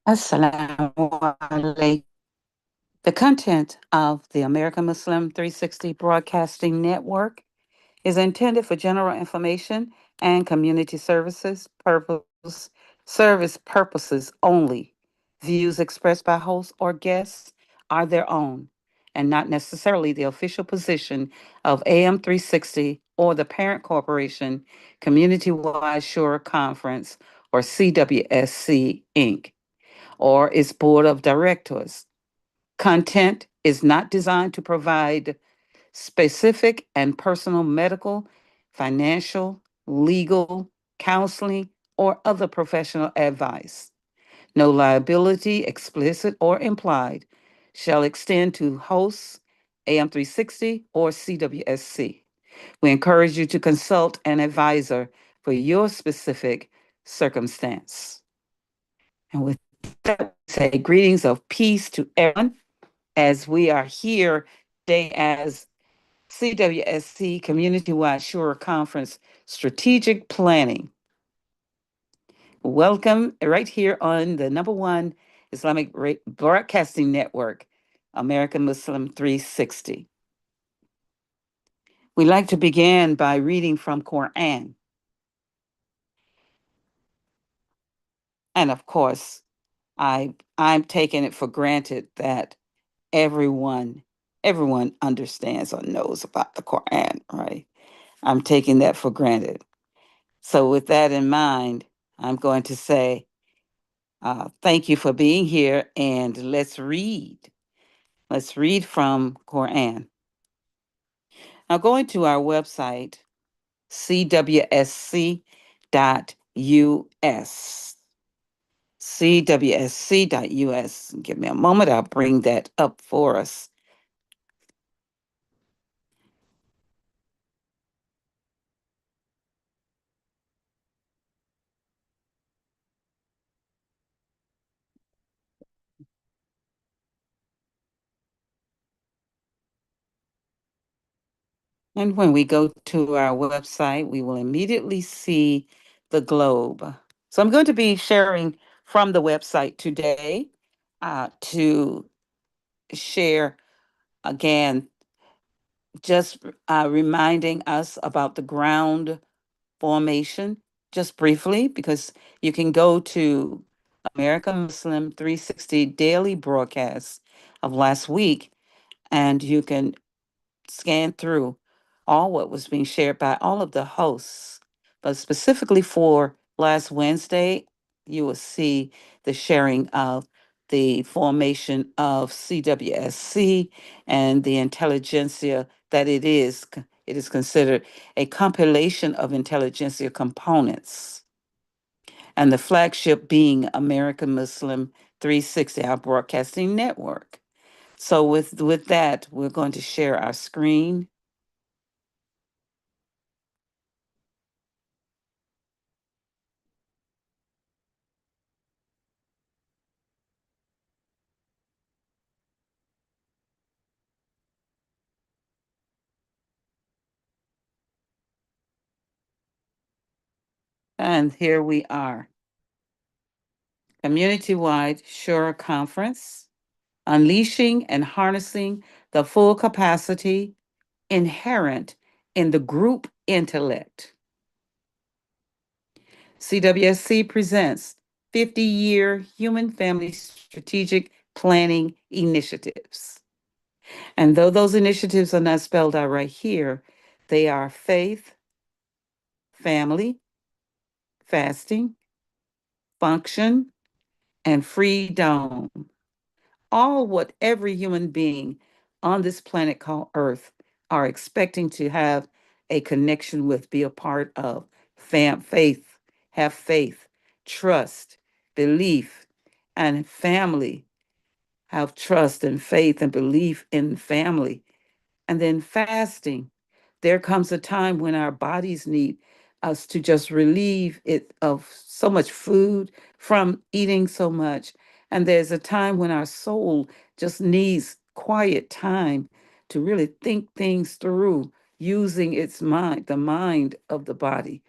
Assalamu alaikum. The content of the American Muslim 360 Broadcasting Network is intended for general information and community service purposes only. Views expressed by hosts or guests are their own and not necessarily the official position of AM 360 or the parent corporation, Community Wide Shore Conference, or CWSC Inc., or its board of directors. Content is not designed to provide specific and personal medical, financial, legal, counseling, or other professional advice. No liability, explicit or implied, shall extend to hosts, AM 360, or CWSC. We encourage you to consult an advisor for your specific circumstance. And with that, we say greetings of peace to everyone as we are here today as CWSC Community Wide Shore Conference Strategic Planning. Welcome right here on the number one Islamic Broadcasting Network, American Muslim 360. We like to begin by reading from Quran. And of course, I'm taking it for granted that everyone understands or knows about the Quran, right? I'm taking that for granted. So with that in mind, I'm going to say thank you for being here, and let's read. Let's read from Quran. Now, going to our website, CWSC.us. CWSC.us. Give me a moment, I'll bring that up for us. And when we go to our website, we will immediately see the globe. So I'm going to be sharing from the website today to share again, just reminding us about the ground formation, just briefly, because you can go to American Muslim 360 daily broadcast of last week and you can scan through all what was being shared by all of the hosts. But specifically for last Wednesday, you will see the sharing of the formation of CWSC and the intelligentsia that it is. It is considered a compilation of intelligentsia components, and the flagship being American Muslim 360, our broadcasting network. So with that, we're going to share our screen. And here we are. Community-wide Shura Conference, unleashing and harnessing the full capacity inherent in the group intellect. CWSC presents 50-year Human Family Strategic Planning Initiatives. And though those initiatives are not spelled out right here, they are faith, family, fasting, function, and freedom. All what every human being on this planet called Earth are expecting to have a connection with, be a part of. Faith, have faith, trust, belief, and family. Have trust and faith and belief in family. And then fasting. There comes a time when our bodies need us to just relieve it of so much food from eating so much. And there's a time when our soul just needs quiet time to really think things through using its mind, the mind of the body,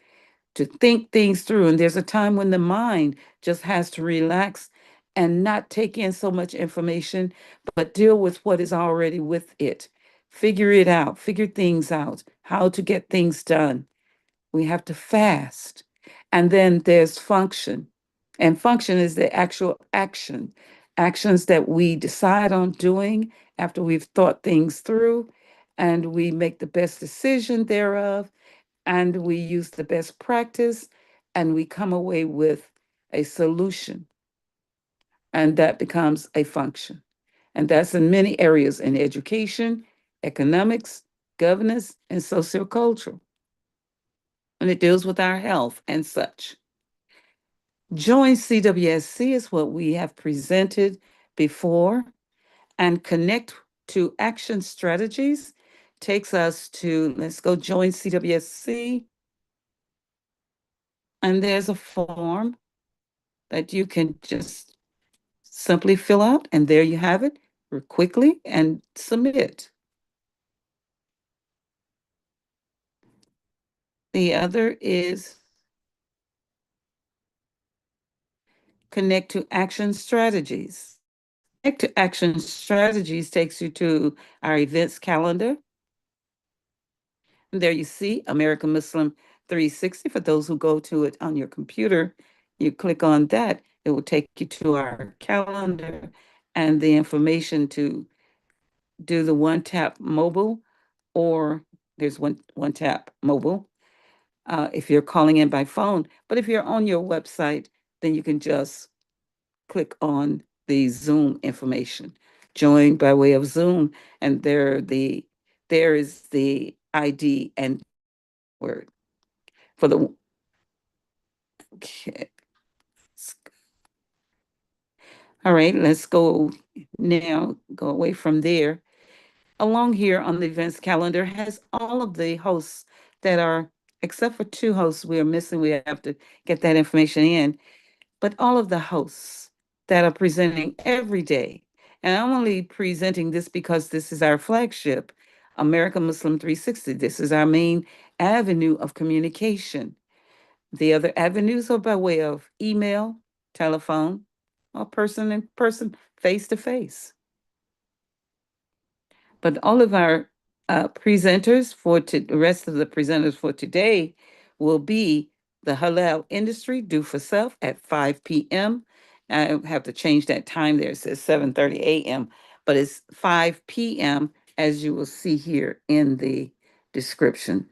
to think things through. And there's a time when the mind just has to relax and not take in so much information, but deal with what is already with it. Figure it out, figure things out, how to get things done. We have to fast. And then there's function. And function is the actual action, actions that we decide on doing after we've thought things through and we make the best decision thereof and we use the best practice and we come away with a solution. And that becomes a function. And that's in many areas in education, economics, governance, and sociocultural. And it deals with our health and such. Join CWSC is what we have presented before, and connect to action strategies takes us to, let's go join CWSC. And there's a form that you can just simply fill out, and there you have it quickly and submit. The other is connect to action strategies. Connect to action strategies takes you to our events calendar. And there you see American Muslim 360. For those who go to it on your computer, you click on that, it will take you to our calendar and the information to do the one tap mobile, or there's one tap mobile if you're calling in by phone. But if you're on your website, then you can just click on the Zoom information. Join by way of Zoom, and there is the ID and word for the okay. All right, let's go now, go away from there. Along here on the events calendar has all of the hosts that are, except for two hosts we are missing. We have to get that information in, but all of the hosts that are presenting every day. And I'm only presenting this because this is our flagship, American Muslim 360. This is our main avenue of communication. The other avenues are by way of email, telephone, or person in person, face to face. But all of our presenters the rest of the presenters for today will be the halal industry, do for self at 5 p.m. I have to change that time there. It says 7:30 a.m., but it's 5 p.m. as you will see here in the description,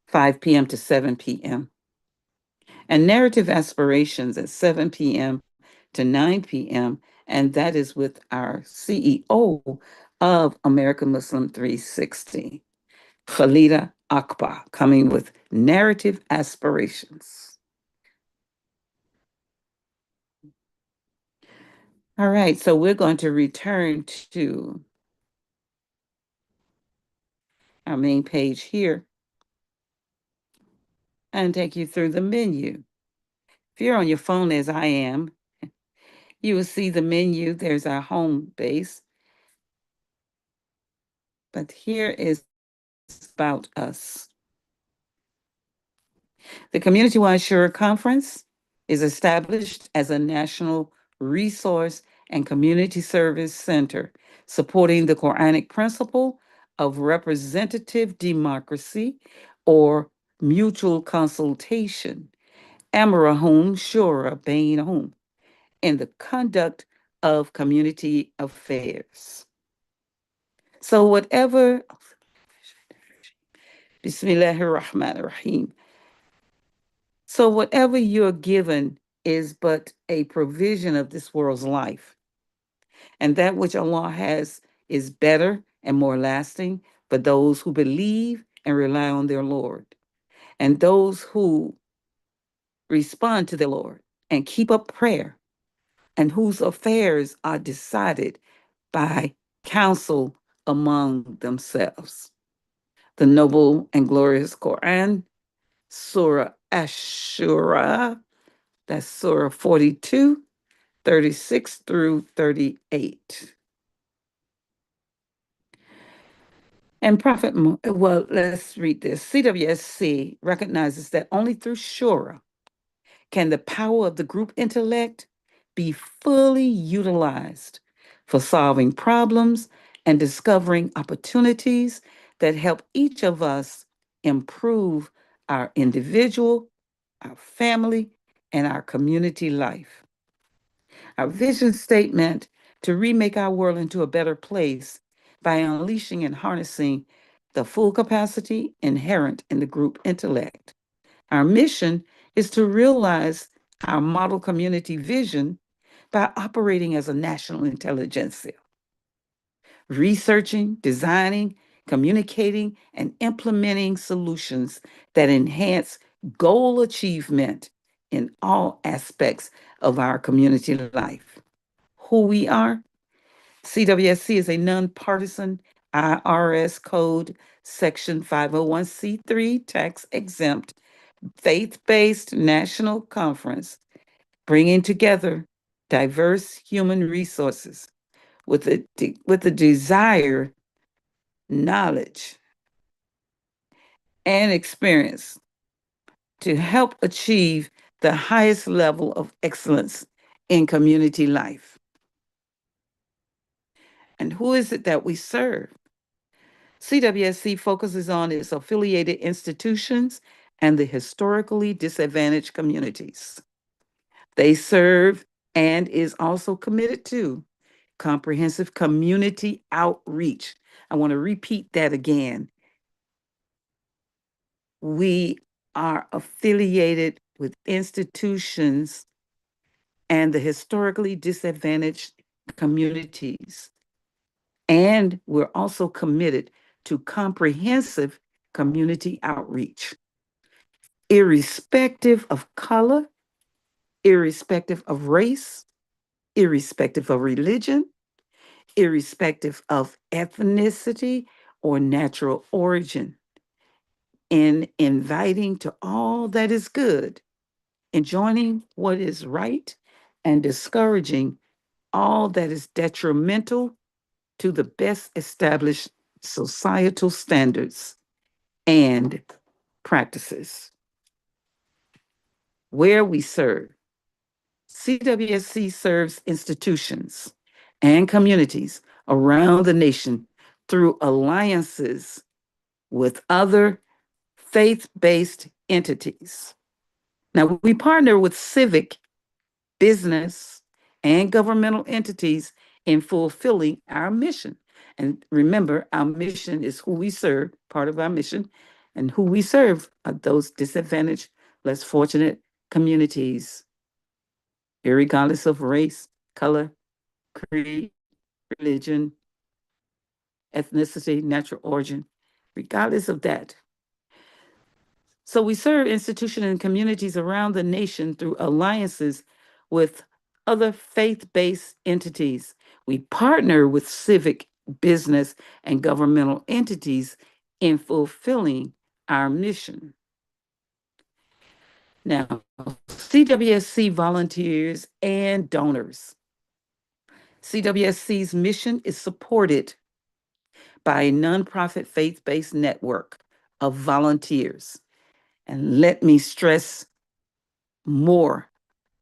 5 p.m. to 7 p.m. And narrative aspirations at 7 p.m. to 9 p.m. And that is with our CEO of American Muslim 360, Khalida Akbar, coming with narrative aspirations. All right, so we're going to return to our main page here and take you through the menu. If you're on your phone as I am, you will see the menu. There's our home base. But here is about us. The Community-Wide Shura Conference is established as a national resource and community service center supporting the Quranic principle of representative democracy or mutual consultation, Amarahum Shura Bainahum, in the conduct of community affairs. So whatever, Bismillahir Rahmanir Rahim. So whatever you're given is but a provision of this world's life. And that which Allah has is better and more lasting for those who believe and rely on their Lord. And those who respond to the Lord and keep up prayer, and whose affairs are decided by counsel among themselves. The noble and glorious Quran, Surah Ashura, that's Surah 42, 36 through 38. And well, let's read this. CWSC recognizes that only through Shura can the power of the group intellect be fully utilized for solving problems and discovering opportunities that help each of us improve our individual, our family, and our community life. Our vision statement to remake our world into a better place by unleashing and harnessing the full capacity inherent in the group intellect. Our mission is to realize our model community vision by operating as a national intelligentsia, researching, designing, communicating, and implementing solutions that enhance goal achievement in all aspects of our community life. Who we are? CWSC is a nonpartisan IRS Code Section 501c3 tax exempt faith based national conference bringing together diverse human resources with the desire, knowledge, and experience to help achieve the highest level of excellence in community life. And who is it that we serve? CWSC focuses on its affiliated institutions and the historically disadvantaged communities. They serve and is also committed to comprehensive community outreach. I want to repeat that again. We are affiliated with institutions and the historically disadvantaged communities. And we're also committed to comprehensive community outreach, irrespective of color, irrespective of race, irrespective of religion, irrespective of ethnicity or natural origin, in inviting to all that is good, enjoining what is right, and discouraging all that is detrimental to the best established societal standards and practices. Where we serve, CWSC serves institutions and communities around the nation through alliances with other faith based entities. Now, we partner with civic, business, and governmental entities in fulfilling our mission. And remember, our mission is who we serve, part of our mission, and who we serve are those disadvantaged, less fortunate communities, regardless of race, color, creed, religion, ethnicity, natural origin, regardless of that. So we serve institutions and communities around the nation through alliances with other faith-based entities. We partner with civic, business, and governmental entities in fulfilling our mission. Now, CWSC volunteers and donors. CWSC's mission is supported by a nonprofit faith-based network of volunteers. And let me stress more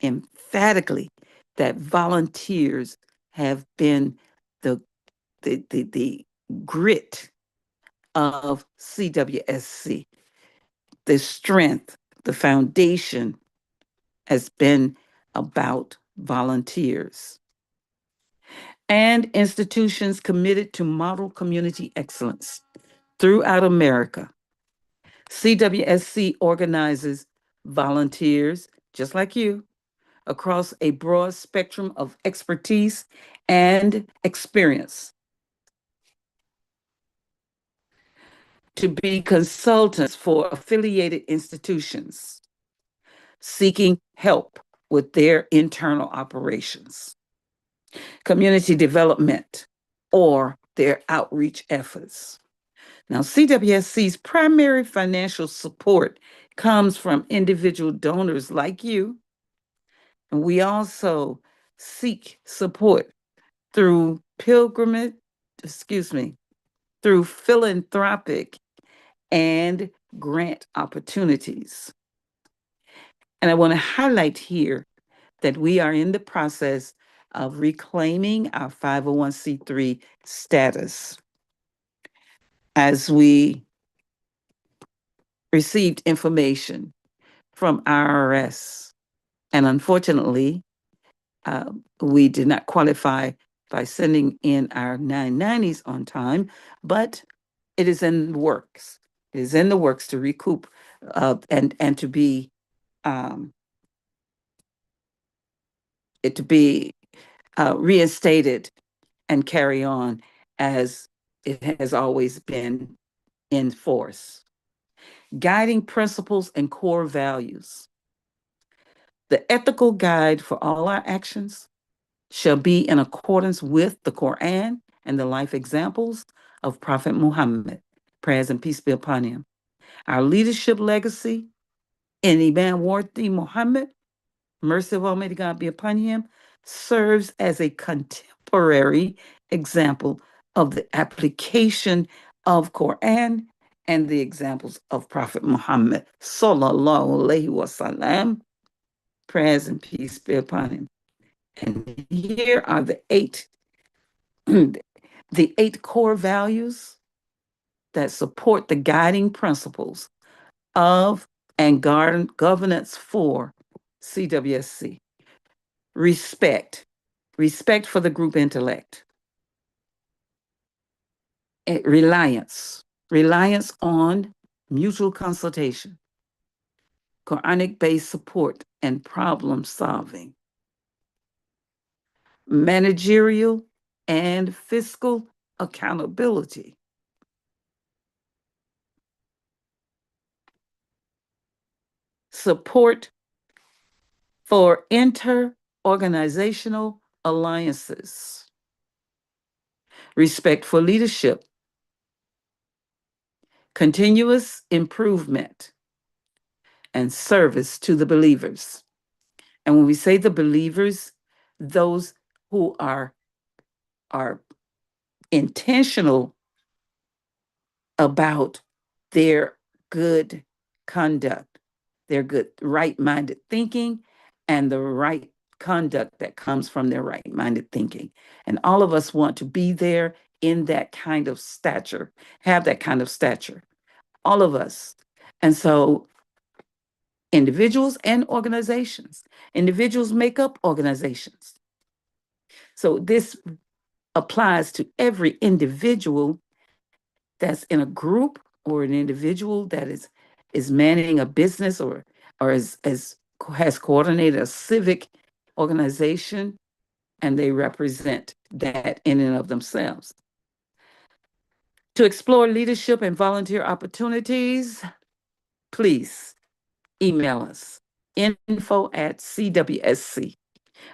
emphatically that volunteers have been the grit of CWSC. The strength, the foundation has been about volunteers and institutions committed to model community excellence throughout America. CWSC organizes volunteers, just like you, across a broad spectrum of expertise and experience to be consultants for affiliated institutions seeking help with their internal operations, community development, or their outreach efforts. Now, CWSC's primary financial support comes from individual donors like you, and we also seek support through through philanthropic and grant opportunities. And I want to highlight here that we are in the process of reclaiming our 501c3 status as we received information from IRS. And unfortunately, we did not qualify by sending in our 990s on time, but it is in the works. It is in the works to recoup and to be it to be reinstated and carry on as it has always been in force. Guiding principles and core values. The ethical guide for all our actions shall be in accordance with the Quran and the life examples of Prophet Muhammad, prayers and peace be upon him. Our leadership legacy in Imam Warthi Muhammad, mercy of Almighty God be upon him, serves as a contemporary example of the application of Quran and the examples of Prophet Muhammad, sallallahu alaihi wasallam, prayers and peace be upon him. And here are the eight core values that support the guiding principles of and governance for CWSC. Respect for the group intellect. Reliance on mutual consultation, Quranic-based support and problem solving. Managerial and fiscal accountability. Support for inter-organizational alliances. Respect for leadership. Continuous improvement and service to the believers. And when we say the believers, those who are intentional about their good conduct, their good right-minded thinking, and the right conduct that comes from their right-minded thinking. And all of us want to be there in that kind of stature, have that kind of stature, all of us. And so individuals and organizations, individuals make up organizations. So this applies to every individual that's in a group or an individual that is managing a business or has coordinated a civic organization, and they represent that in and of themselves. To explore leadership and volunteer opportunities, please email us info@CWSC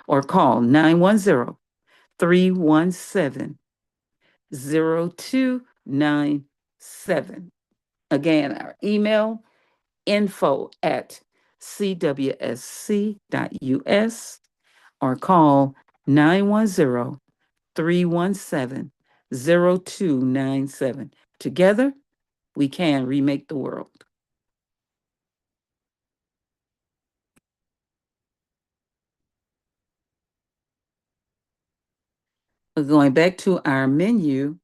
or call 910-317-0297. Again, our email info@cwsc.us or call 910-317-0297. Together, we can remake the world. We're going back to our menu.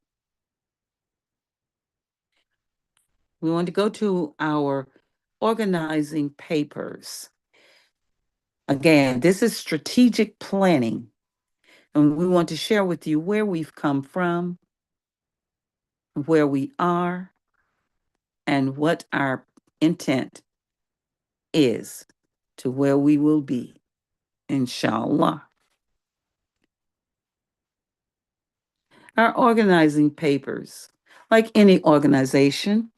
We want to go to our organizing papers. Again, this is strategic planning, and we want to share with you where we've come from, where we are, and what our intent is to where we will be, inshallah. Our organizing papers, like any organization,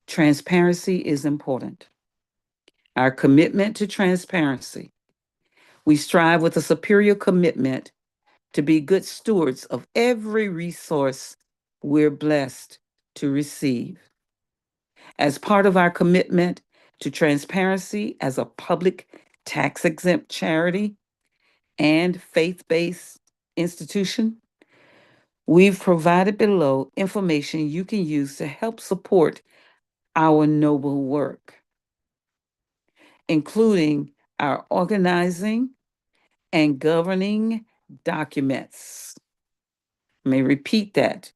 transparency is important. Our commitment to transparency. We strive with a superior commitment to be good stewards of every resource we're blessed to receive. As part of our commitment to transparency as a public tax-exempt charity and faith-based institution, we've provided below information you can use to help support our noble work, including our organizing and governing documents. Let me repeat that.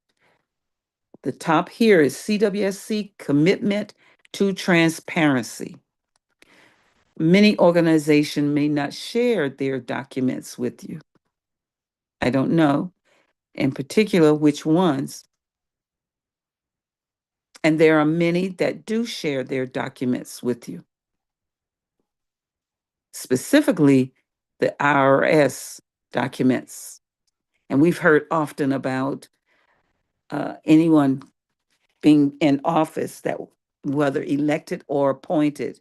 The top here is CWSC commitment to transparency. Many organizations may not share their documents with you. I don't know in particular which ones. And there are many that do share their documents with you. Specifically, the IRS documents. And we've heard often about anyone being in office, that whether elected or appointed,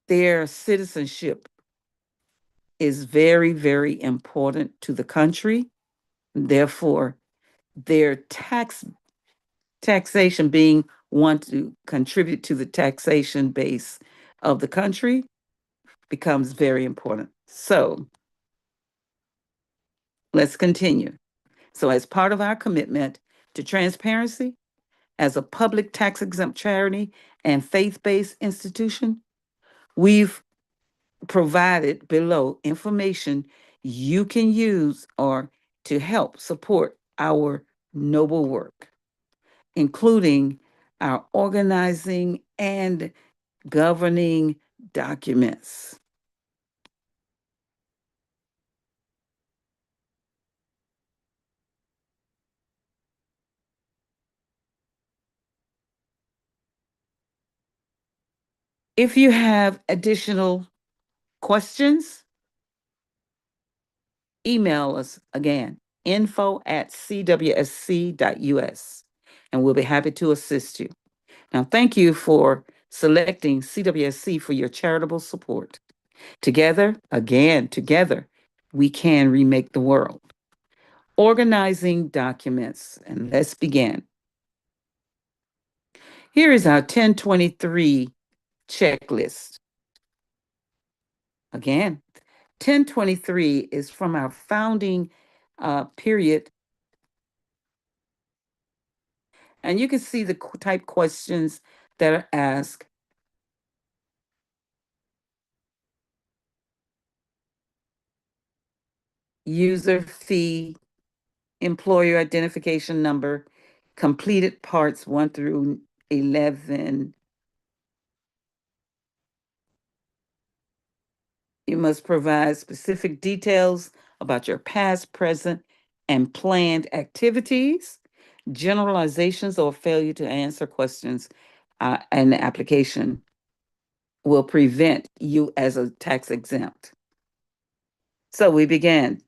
their citizenship is very, very important to the country. Therefore, their taxation being one to contribute to the taxation base of the country becomes very important. So let's continue. So, as part of our commitment to transparency, as a public tax exempt charity and faith based institution, we've provided below information you can use or to help support our noble work, including our organizing and governing documents. If you have additional questions, email us again, info@cwsc.us, and we'll be happy to assist you. Now, thank you for selecting CWSC for your charitable support. Together, again, together, we can remake the world. Organizing documents, and let's begin. Here is our 1023 checklist. Again, 1023 is from our founding period. And you can see the type questions that are asked. User fee, employer identification number, completed parts 1 through 11. You must provide specific details about your past, present, and planned activities, generalizations, or failure to answer questions in the application will prevent you as a tax exempt. So we began.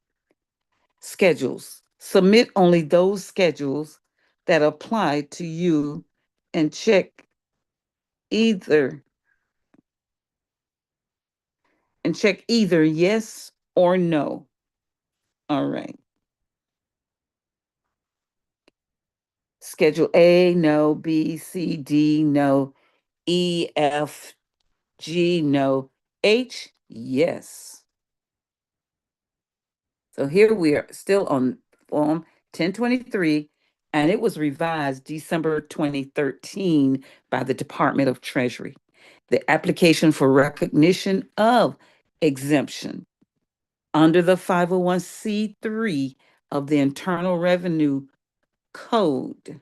Schedules. Submit only those schedules that apply to you and either check either yes or no. All right. Schedule A, no. B, C, D, no. E, F, G, no. H, yes. So here we are still on Form 1023, and it was revised December 2013 by the Department of Treasury. The application for recognition of exemption under the 501c3 of the Internal Revenue Code.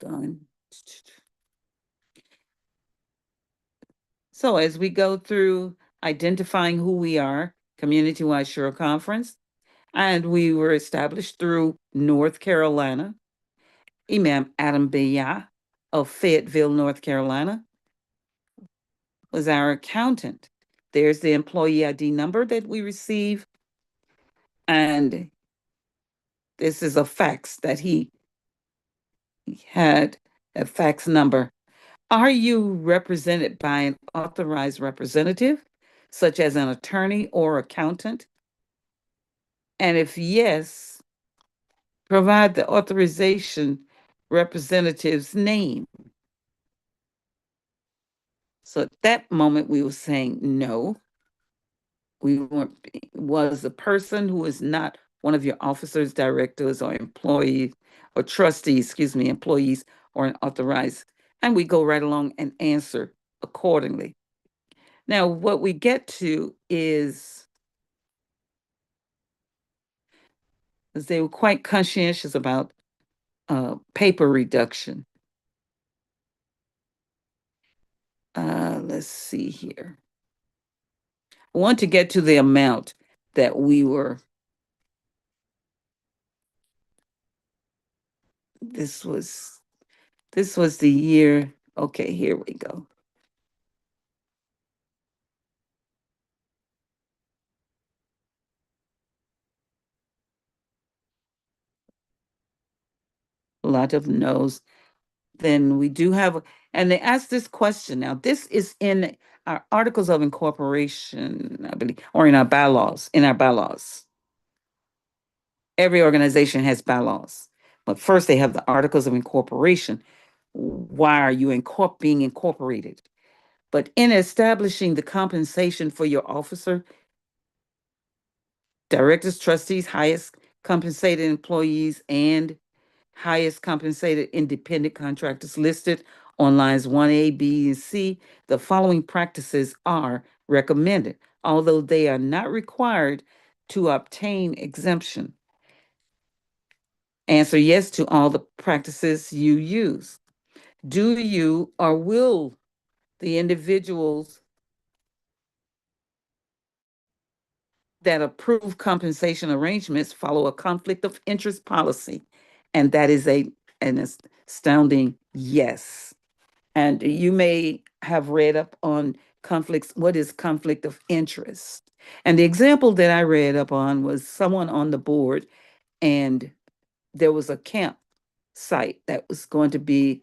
Done. So as we go through identifying who we are, Community-Wide Shore Conference, and we were established through North Carolina. Imam Adam Beya of Fayetteville, North Carolina, was our accountant. There's the employee ID number that we receive, and this is a fax that he had, a fax number. Are you represented by an authorized representative, such as an attorney or accountant? And if yes, provide the authorization representative's name. So at that moment, we were saying no. We weren't, was a person who is not one of your officers, directors, or employees, or trustees, excuse me, employees or an authorized, and we go right along and answer accordingly. Now, what we get to is they were quite conscientious about paper reduction. Let's see here. I want to get to the amount that we were. This was the year. Okay, here we go. A lot of no's. Then we do have, and they asked this question. Now, this is in our articles of incorporation, I believe, or in our bylaws. In our bylaws, every organization has bylaws, but first they have the articles of incorporation. Why are you being incorporated? But in establishing the compensation for your officer, directors, trustees, highest compensated employees, and highest compensated independent contractors listed on lines 1A, B, and C, the following practices are recommended, although they are not required to obtain exemption. Answer yes to all the practices you use. Do you or will the individuals that approve compensation arrangements follow a conflict of interest policy? And that is an astounding yes. And you may have read up on conflicts. What is conflict of interest? And the example that I read up on was someone on the board, and there was a camp site that was going to be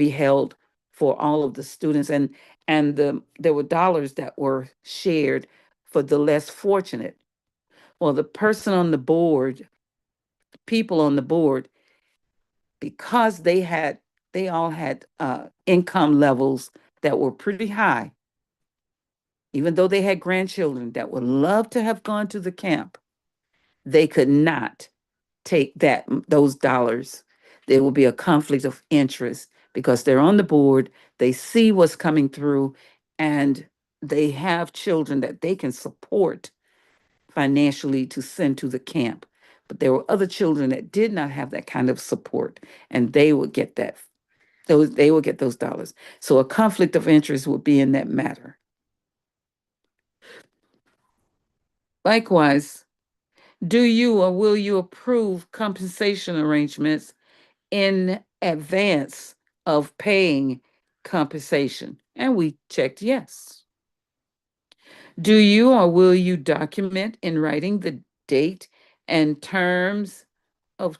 held for all of the students, and there were dollars that were shared for the less fortunate. Well, the person on the board, people on the board, because they all had income levels that were pretty high, even though they had grandchildren that would love to have gone to the camp, they could not take those dollars. There will be a conflict of interest because they're on the board, they see what's coming through, and they have children that they can support financially to send to the camp. But there were other children that did not have that kind of support, and they would get they will get those dollars. So a conflict of interest would be in that matter. Likewise, do you or will you approve compensation arrangements in advance of paying compensation? And we checked yes. Do you or will you document in writing the date and terms of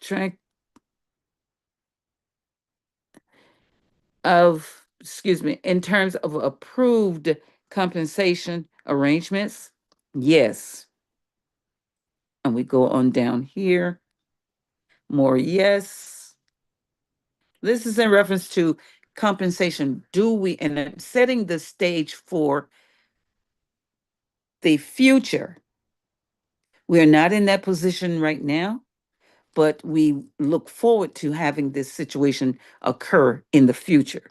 in terms of approved compensation arrangements? Yes. And we go on down here. More yes. This is in reference to compensation. And I'm setting the stage for the future. We are not in that position right now, but we look forward to having this situation occur in the future.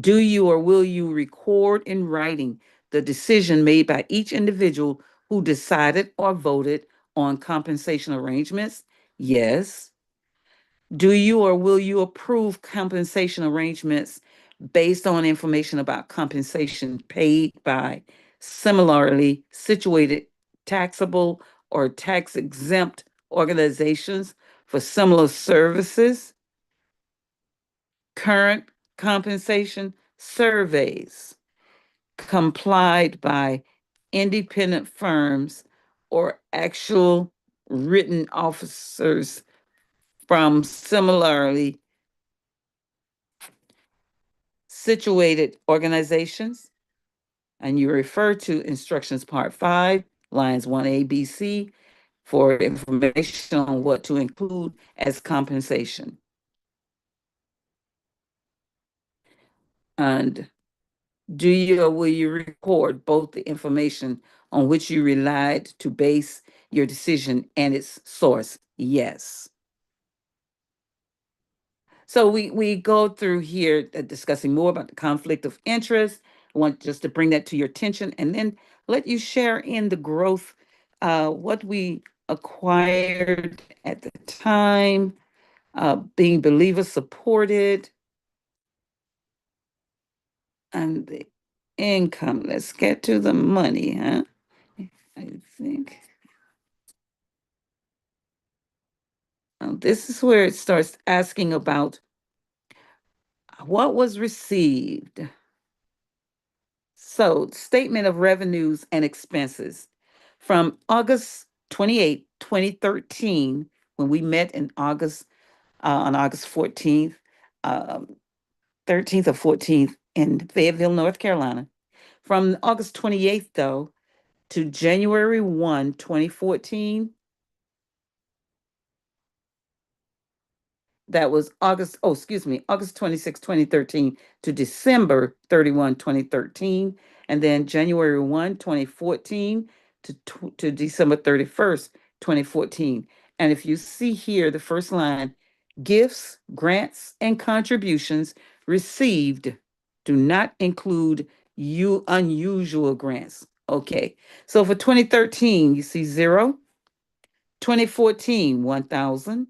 Do you or will you record in writing the decision made by each individual who decided or voted on compensation arrangements? Yes. Do you or will you approve compensation arrangements based on information about compensation paid by similarly situated taxable or tax exempt organizations for similar services? Current compensation surveys complied by independent firms or actual written officers from similarly situated organizations, and you refer to instructions part 5, lines 1A, B, C for information on what to include as compensation. And do you or will you record both the information on which you relied to base your decision and its source? Yes. So we go through here discussing more about the conflict of interest. I want just to bring that to your attention and then let you share in the growth, what we acquired at the time, being believer supported, and the income. Let's get to the money, huh? I think. This is where it starts asking about what was received. So, statement of revenues and expenses from August 28, 2013, when we met in August, on August 14th, um, 13th or 14th in Fayetteville, North Carolina. From August 28th, though, to January 1, 2014, that was August 26, 2013 to December 31, 2013, and then January 1, 2014 to December 31st, 2014. And if you see here, the first line, gifts, grants, and contributions received do not include unusual grants. Okay, so for 2013, you see zero, 2014, 1,000,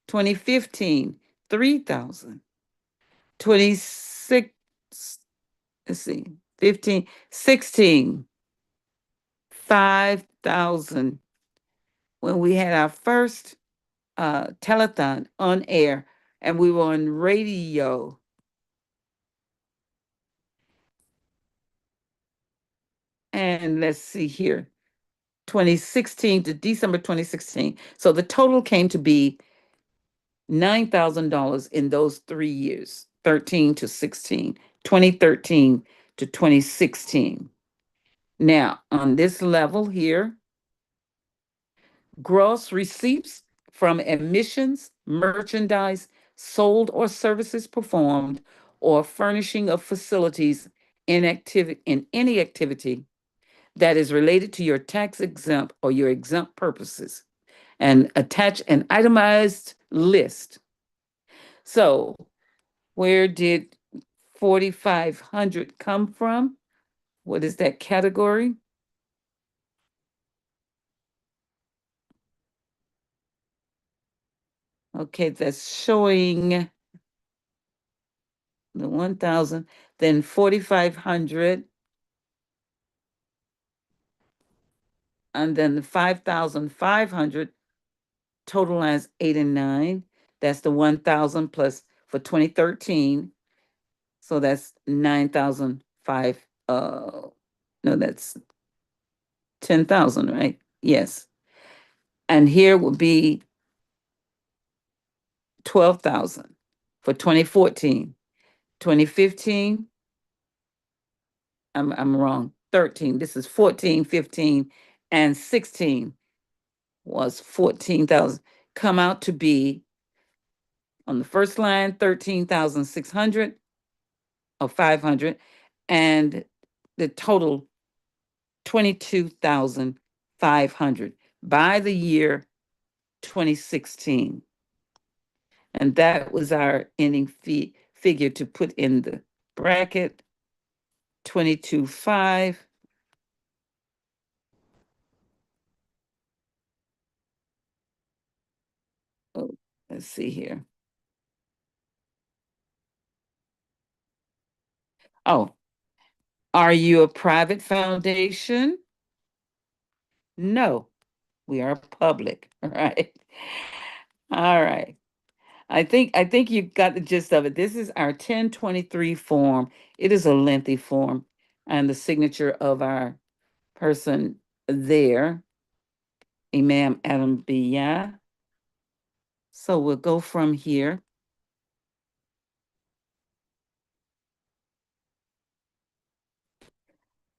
2015, 3,000, 26, let's see, 15, 16, 5,000. When we had our first telethon on air and we were on radio. And let's see here, 2016 to December 2016. So the total came to be $9,000 in those 3 years, 13 to 16, 2013 to 2016. Now, on this level here, gross receipts from admissions, merchandise sold or services performed, or furnishing of facilities in any activity that is related to your tax exempt or your exempt purposes, and attach an itemized list. So, where did 4,500 come from? What is that category? Okay, that's showing the 1,000, then 4,500, and then the 5,500 total lines 8 and 9. That's the 1,000 plus for 2013. So that's 9,005. No, that's 10,000, right? Yes. And here would be 12,000 for 2014. 2015, I'm wrong. 13. This is 14, 15, and 16 was 14,000. Come out to be on the first line 13,600 or 500, and the total 22,500 by the year 2016. And that was our ending figure to put in the bracket, 22.5. Oh, let's see here. Oh, are you a private foundation? No, we are public. All right. All right. I think you got the gist of it. This is our 1023 form. It is a lengthy form, and the signature of our person there, Imam Adam Biyah. So we'll go from here.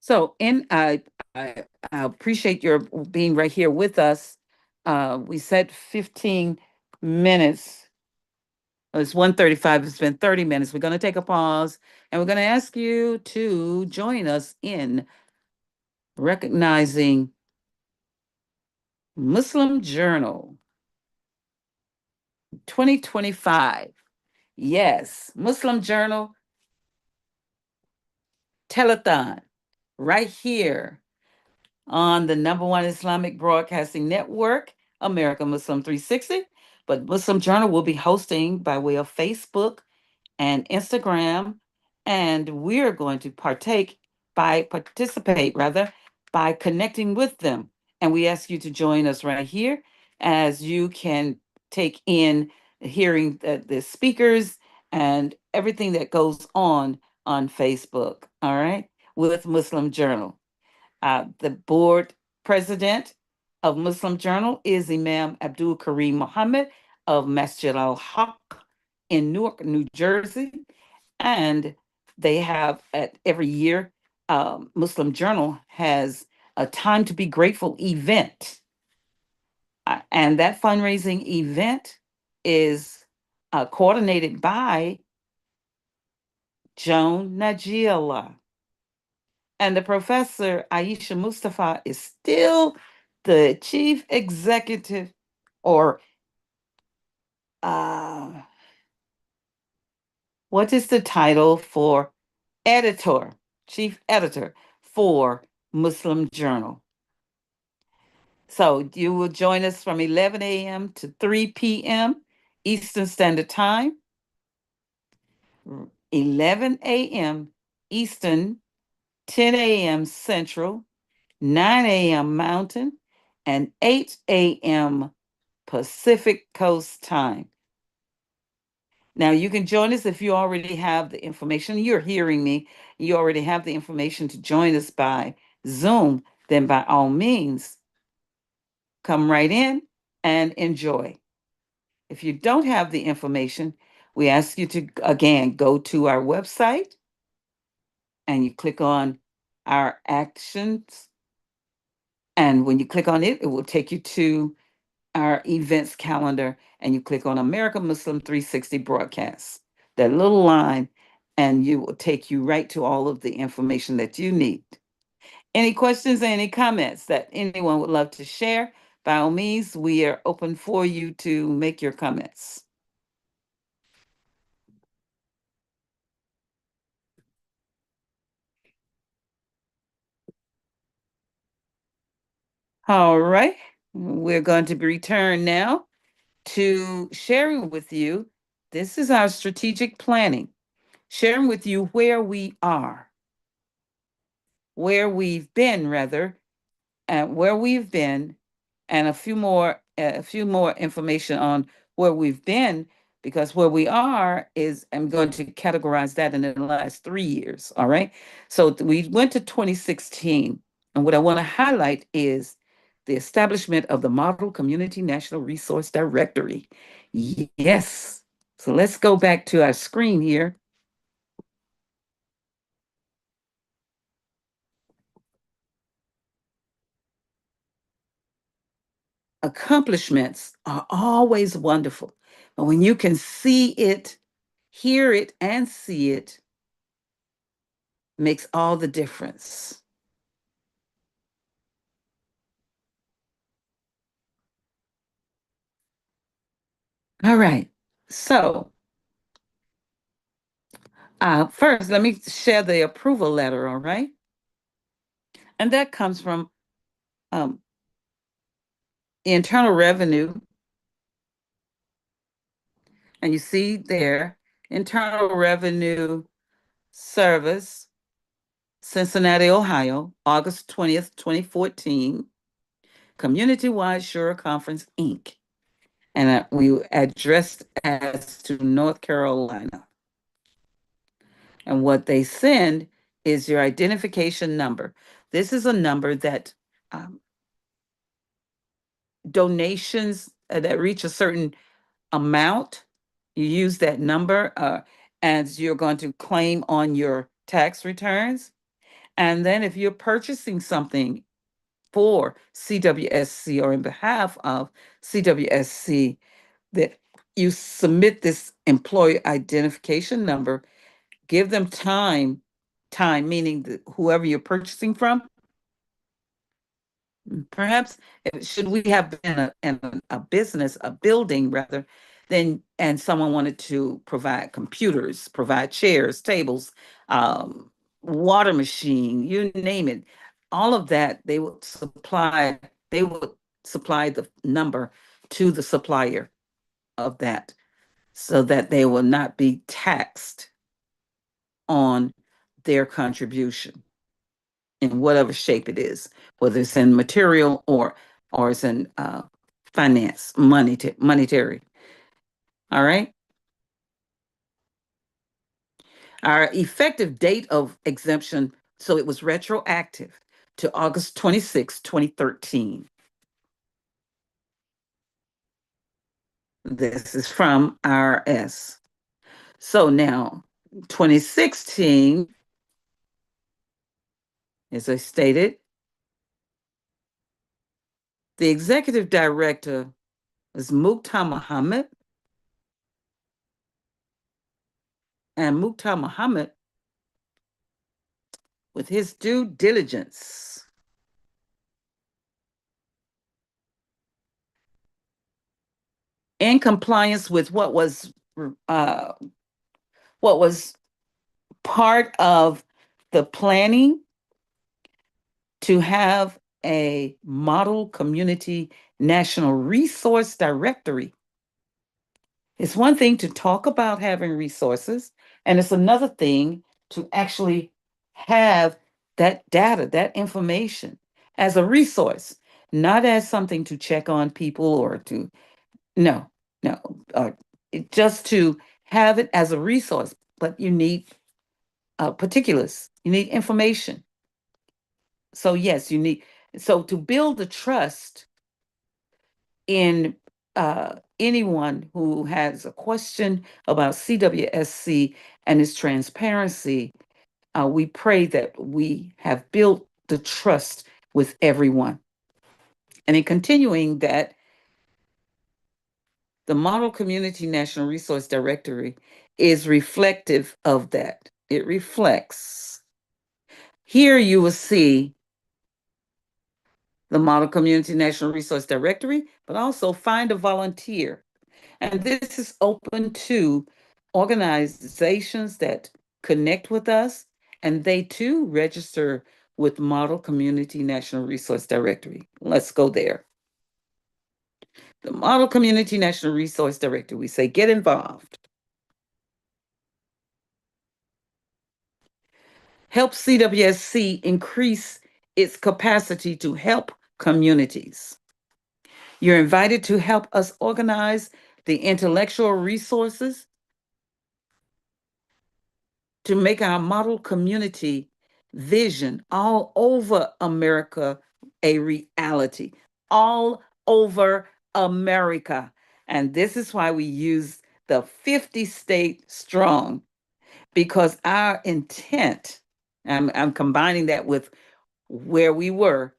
So, I appreciate your being right here with us. We said 15 minutes. It's 1:35. It's been 30 minutes. We're going to take a pause and we're going to ask you to join us in recognizing Muslim Journal 2025. Yes, Muslim Journal Telethon right here on the number one Islamic broadcasting network, America Muslim 360. But Muslim Journal will be hosting by way of Facebook and Instagram, and we're going to participate rather, by connecting with them. And we ask you to join us right here as you can take in hearing the speakers and everything that goes on Facebook. All right, with Muslim Journal. The board president of Muslim Journal is Imam Abdul Kareem Muhammad of Masjid Al Haq in Newark, New Jersey. And they have at every year, Muslim Journal has a Time to Be Grateful event. And that fundraising event is coordinated by Joan Najila. And the professor, Aisha Mustafa, is still the chief executive or uh, what is the title for editor, chief editor for Muslim Journal. So you will join us from 11 a.m. to 3 p.m. Eastern Standard Time, 11 a.m. Eastern, 10 a.m. Central, 9 a.m. Mountain, and 8 a.m. Pacific Coast Time. Now, you can join us if you already have the information. You're hearing me. You already have the information to join us by Zoom. Then, by all means, come right in and enjoy. If you don't have the information, we ask you to, again, go to our website and you click on our actions. And when you click on it, it will take you to our events calendar and you click on America Muslim 360 broadcasts, that little line, and you will take you right to all of the information that you need. Any questions, any comments that anyone would love to share? By all means, we are open for you to make your comments. All right, we're going to return now to sharing with you. This is our strategic planning, sharing with you where we are, where we've been, rather, where we've been, and a few more information on where we've been, because where we are is, I'm going to categorize that in the last 3 years. All right. So we went to 2016, and what I want to highlight is the establishment of the Model Community National Resource Directory. Yes. So let's go back to our screen here. Accomplishments are always wonderful, but when you can see it, hear it, and see it, makes all the difference. All right. So, first, let me share the approval letter. All right. And that comes from um, Internal Revenue. And you see there, Internal Revenue Service, Cincinnati, Ohio, August 20th, 2014, Community Wide Sure Conference, Inc. And we addressed as to North Carolina. And what they send is your identification number. This is a number that um, donations that reach a certain amount, you use that number as you're going to claim on your tax returns. And then if you're purchasing something for CWSC or in behalf of CWSC, that you submit this employee identification number, give them time meaning whoever you're purchasing from, Perhaps should we have been a business, a building rather, then and someone wanted to provide computers, provide chairs, tables, um, water machine, you name it, all of that they would supply the number to the supplier of that so that they will not be taxed on their contribution in whatever shape it is, whether it's in material or it's in finance, monetary. All right. Our effective date of exemption, so it was retroactive to August 26, 2013. This is from IRS. So now, 2016, as I stated, the executive director is Mukhtar Muhammad, and Mukhtar Muhammad, with his due diligence, in compliance with uh, what was part of the planning to have a model community national resource directory. It's one thing to talk about having resources, and it's another thing to actually have that data, that information as a resource, not as something to check on people or to, no, no, just to have it as a resource. But you need particulars, you need information. So, yes, you need, so to build the trust in anyone who has a question about CWSC and its transparency, we pray that we have built the trust with everyone. And in continuing that, the Model Community National Resource Directory is reflective of that. It reflects. Here you will see the Model Community National Resource Directory, but also find a volunteer. And this is open to organizations that connect with us, and they too register with Model Community National Resource Directory. Let's go there. The Model Community National Resource Directory, we say get involved. Help CWSC increase its capacity to help communities. You're invited to help us organize the intellectual resources to make our model community vision all over America a reality, all over America. And this is why we use the 50 state strong, because our intent, I'm combining that with where we were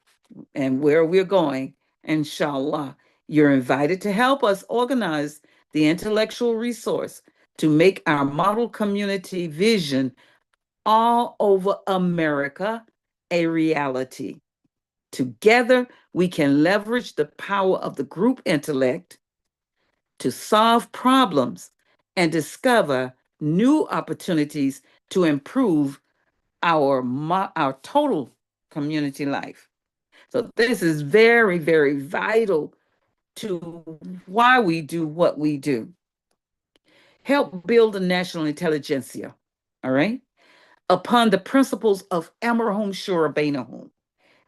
and where we're going, inshallah. You're invited to help us organize the intellectual resource to make our model community vision all over America a reality. Together, we can leverage the power of the group intellect to solve problems and discover new opportunities to improve our total community life. So this is very, very vital to why we do what we do. Help build a national intelligentsia, all right? Upon the principles of Amarhum Shura Bainahum.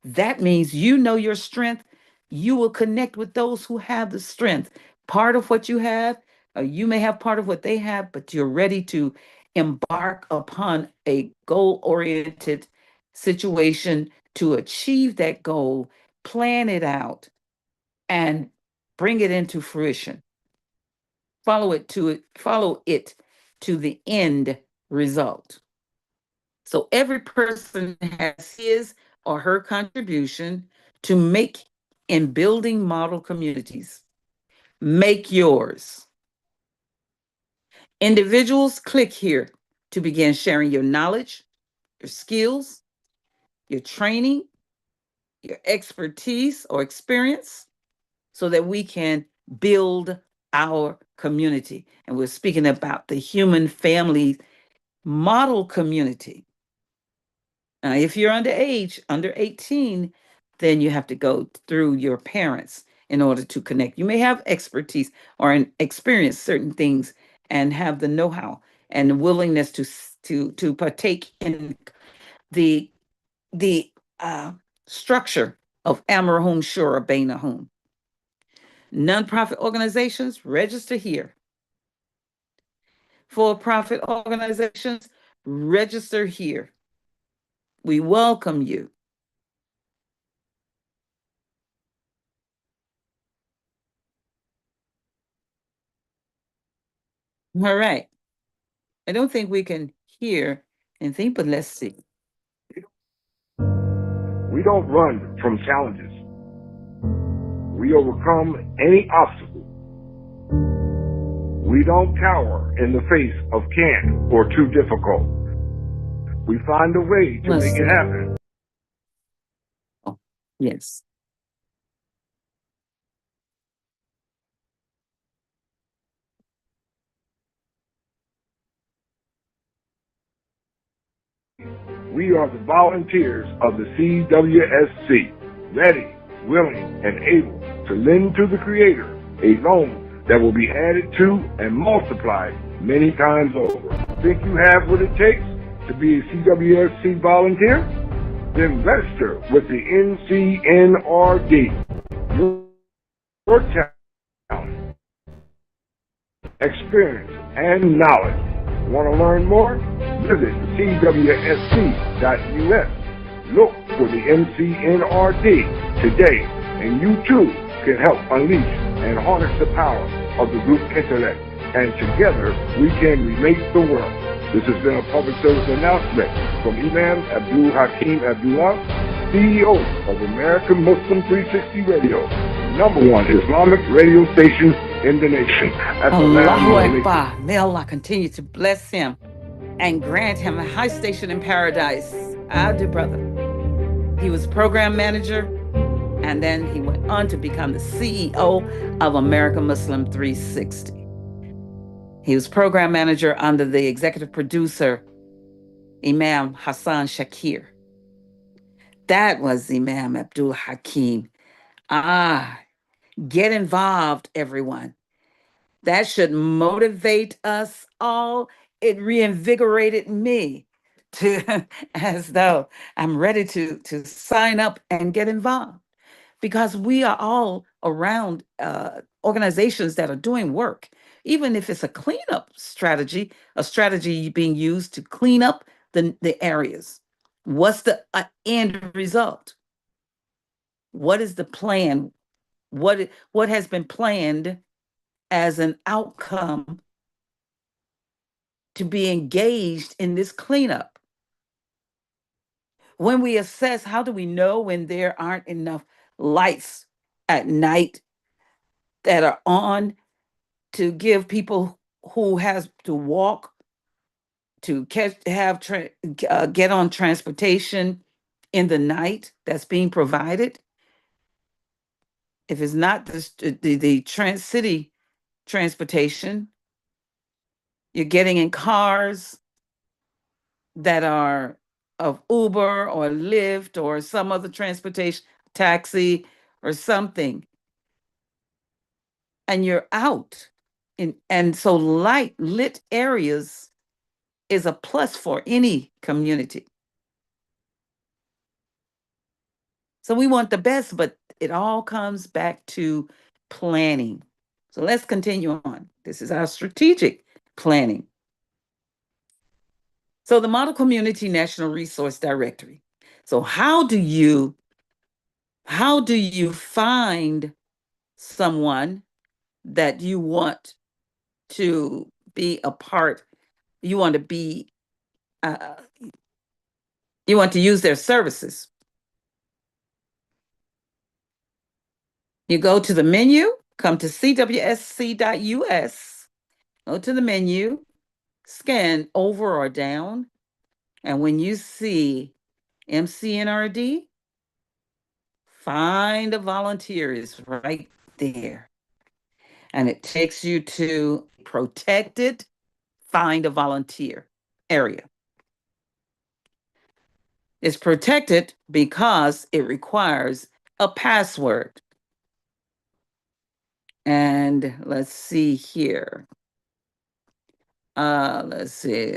That means you know your strength. You will connect with those who have the strength. Part of what you have, you may have part of what they have, but you're ready to embark upon a goal-oriented situation to achieve that goal, plan it out, and bring it into fruition. Follow it to the end result. So every person has his or her contribution to make in building model communities. Make yours. Individuals, click here to begin sharing your knowledge, your skills, your training, your expertise or experience so that we can build our community. And we're speaking about the human family model community. If you're underage, under 18, then you have to go through your parents in order to connect. You may have expertise or experience certain things and have the know-how and the willingness to partake in the the structure of Amerhum Shura Bainahum. Nonprofit organizations, register here. For-profit organizations, register here. We welcome you. All right. I don't think we can hear anything, but let's see. We don't run from challenges. We overcome any obstacle. We don't cower in the face of can't or too difficult. We find a way to make it happen. Oh, yes. We are the volunteers of the CWSC, ready, willing, and able to lend to the Creator a loan that will be added to and multiplied many times over. Think you have what it takes to be a CWSC volunteer? Then register with the NCNRD. Your talent, experience, and knowledge. Want to learn more? Visit CWSC.us. Look for the NCNRD today, and you too can help unleash and harness the power of the group intellect. And together we can remake the world. This has been a public service announcement from Imam Abdul Hakim Abdullah, CEO of American Muslim 360 Radio, #1 Islamic radio station in the nation. Allahu Akbar. May Allah continue to bless him and grant him a high station in paradise. Our dear brother. He was program manager, and then he went on to become the CEO of American Muslim 360. He was program manager under the executive producer, Imam Hassan Shakir. That was Imam Abdul Hakim. Get involved, everyone. That should motivate us all. It reinvigorated me to as though I'm ready to sign up and get involved, because we are all around organizations that are doing work, even if it's a cleanup strategy, a strategy being used to clean up the areas. What's the end result? What is the plan? What has been planned as an outcome to be engaged in this cleanup? When we assess, how do we know when there aren't enough lights at night that are on to give people who has to walk to get on transportation in the night that's being provided? If it's not the trans city transportation, you're getting in cars that are of Uber or Lyft or some other transportation, taxi or something, and you're out. And so lit areas is a plus for any community. So we want the best, but it all comes back to planning. So let's continue on. This is our strategic planning. So the Model Community National Resource Directory. So how do you find someone that you want to be a part, you want to be you want to use their services? You go to the menu, come to CWSC.us, go to the menu, scan over or down, and when you see MCNRD, Find a volunteer is right there. And it takes you to protected find a volunteer area. It's protected because it requires a password. And let's see here. Let's see.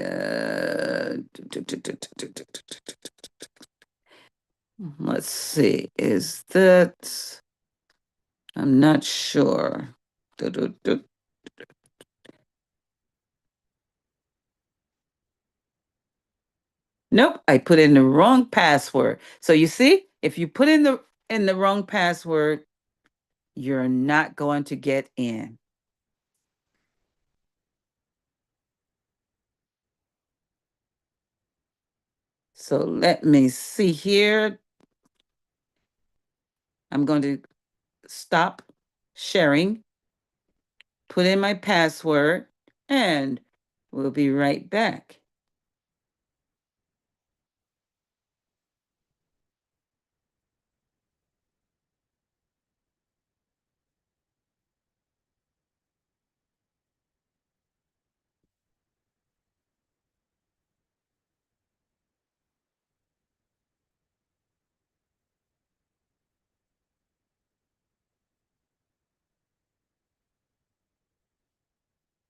Let's see. Is that? I'm not sure. Nope, I put in the wrong password. So you see, if you put in the wrong password, you're not going to get in. So let me see here. I'm going to stop sharing, put in my password, and we'll be right back.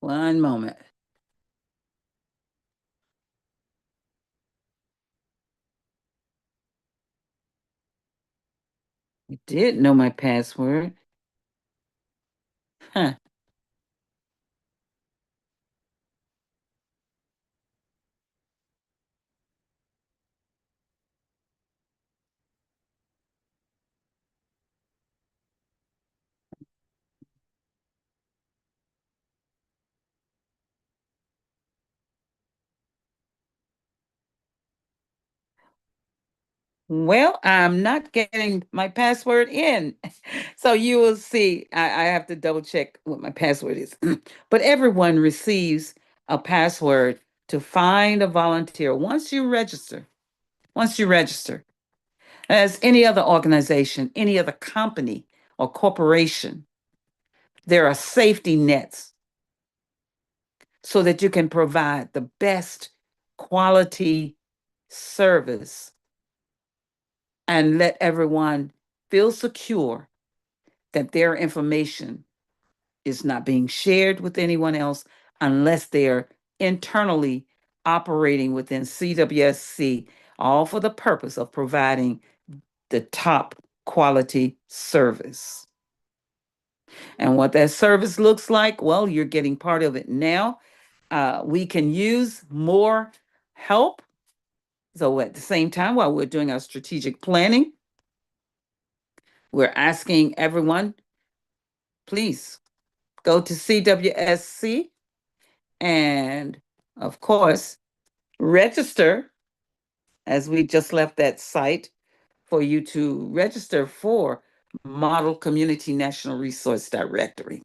One moment. I did know my password. Huh. Well, I'm not getting my password in. So you will see, I have to double check what my password is. But everyone receives a password to find a volunteer once you register, as any other organization, any other company or corporation, there are safety nets so that you can provide the best quality service and let everyone feel secure that their information is not being shared with anyone else unless they're internally operating within CWSC, all for the purpose of providing the top quality service. And what that service looks like, well, you're getting part of it now. We can use more help. So at the same time, while we're doing our strategic planning, we're asking everyone, please go to CWSC and, of course, register, as we just left that site for you to register for Model Community National Resource Directory.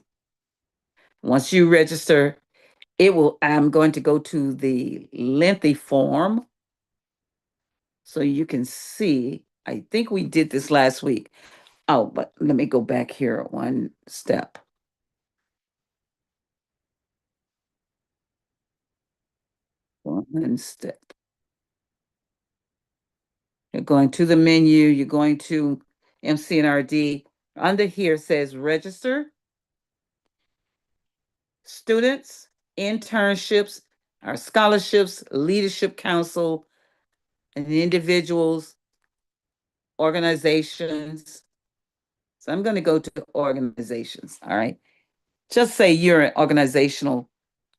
Once you register, I'm going to go to the lengthy form so you can see. I think we did this last week. Oh, but let me go back here one step. One step. You're going to the menu, you're going to MCNRD. Under here says register, students, internships, our scholarships, leadership council, and individuals, organizations. So I'm going to go to organizations, all right? Just say you're an organizational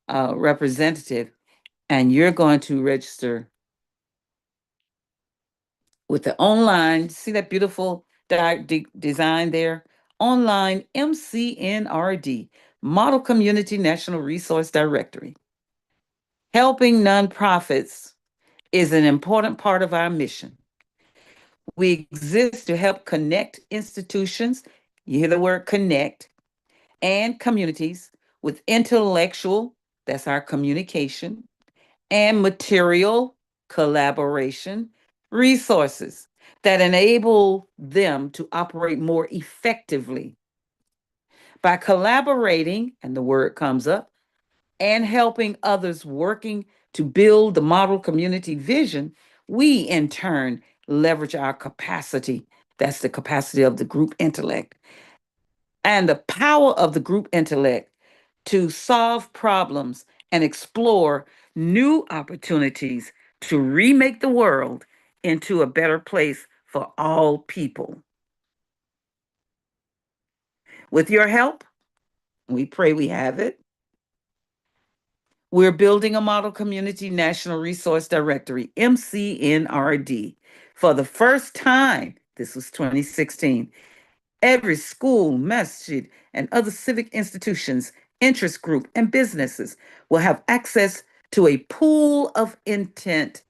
representative and you're going to register with the online, see that beautiful design there? Online MCNRD, Model Community National Resource Directory. Helping nonprofits is an important part of our mission. We exist to help connect institutions, you hear the word connect, and communities with intellectual, that's our communication, and material collaboration resources. that enable them to operate more effectively. By collaborating, and the word comes up, and helping others working to build the model community vision, we in turn leverage our capacity. That's the capacity of the group intellect and the power of the group intellect to solve problems and explore new opportunities to remake the world into a better place for all people. With your help, we pray we have it. We're building a model community national resource directory, MCNRD. For the first time, this was 2016, every school, masjid, and other civic institutions, interest group, and businesses will have access to a pool of talent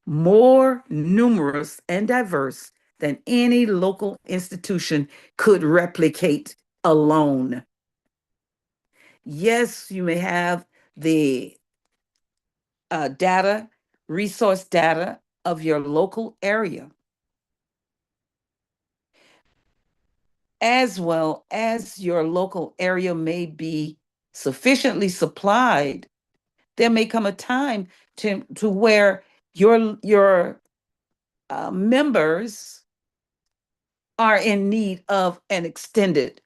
more numerous and diverse than any local institution could replicate alone. Yes, you may have the data, resource data of your local area, as well as your local area may be sufficiently supplied. There may come a time to where your members are in need of an extended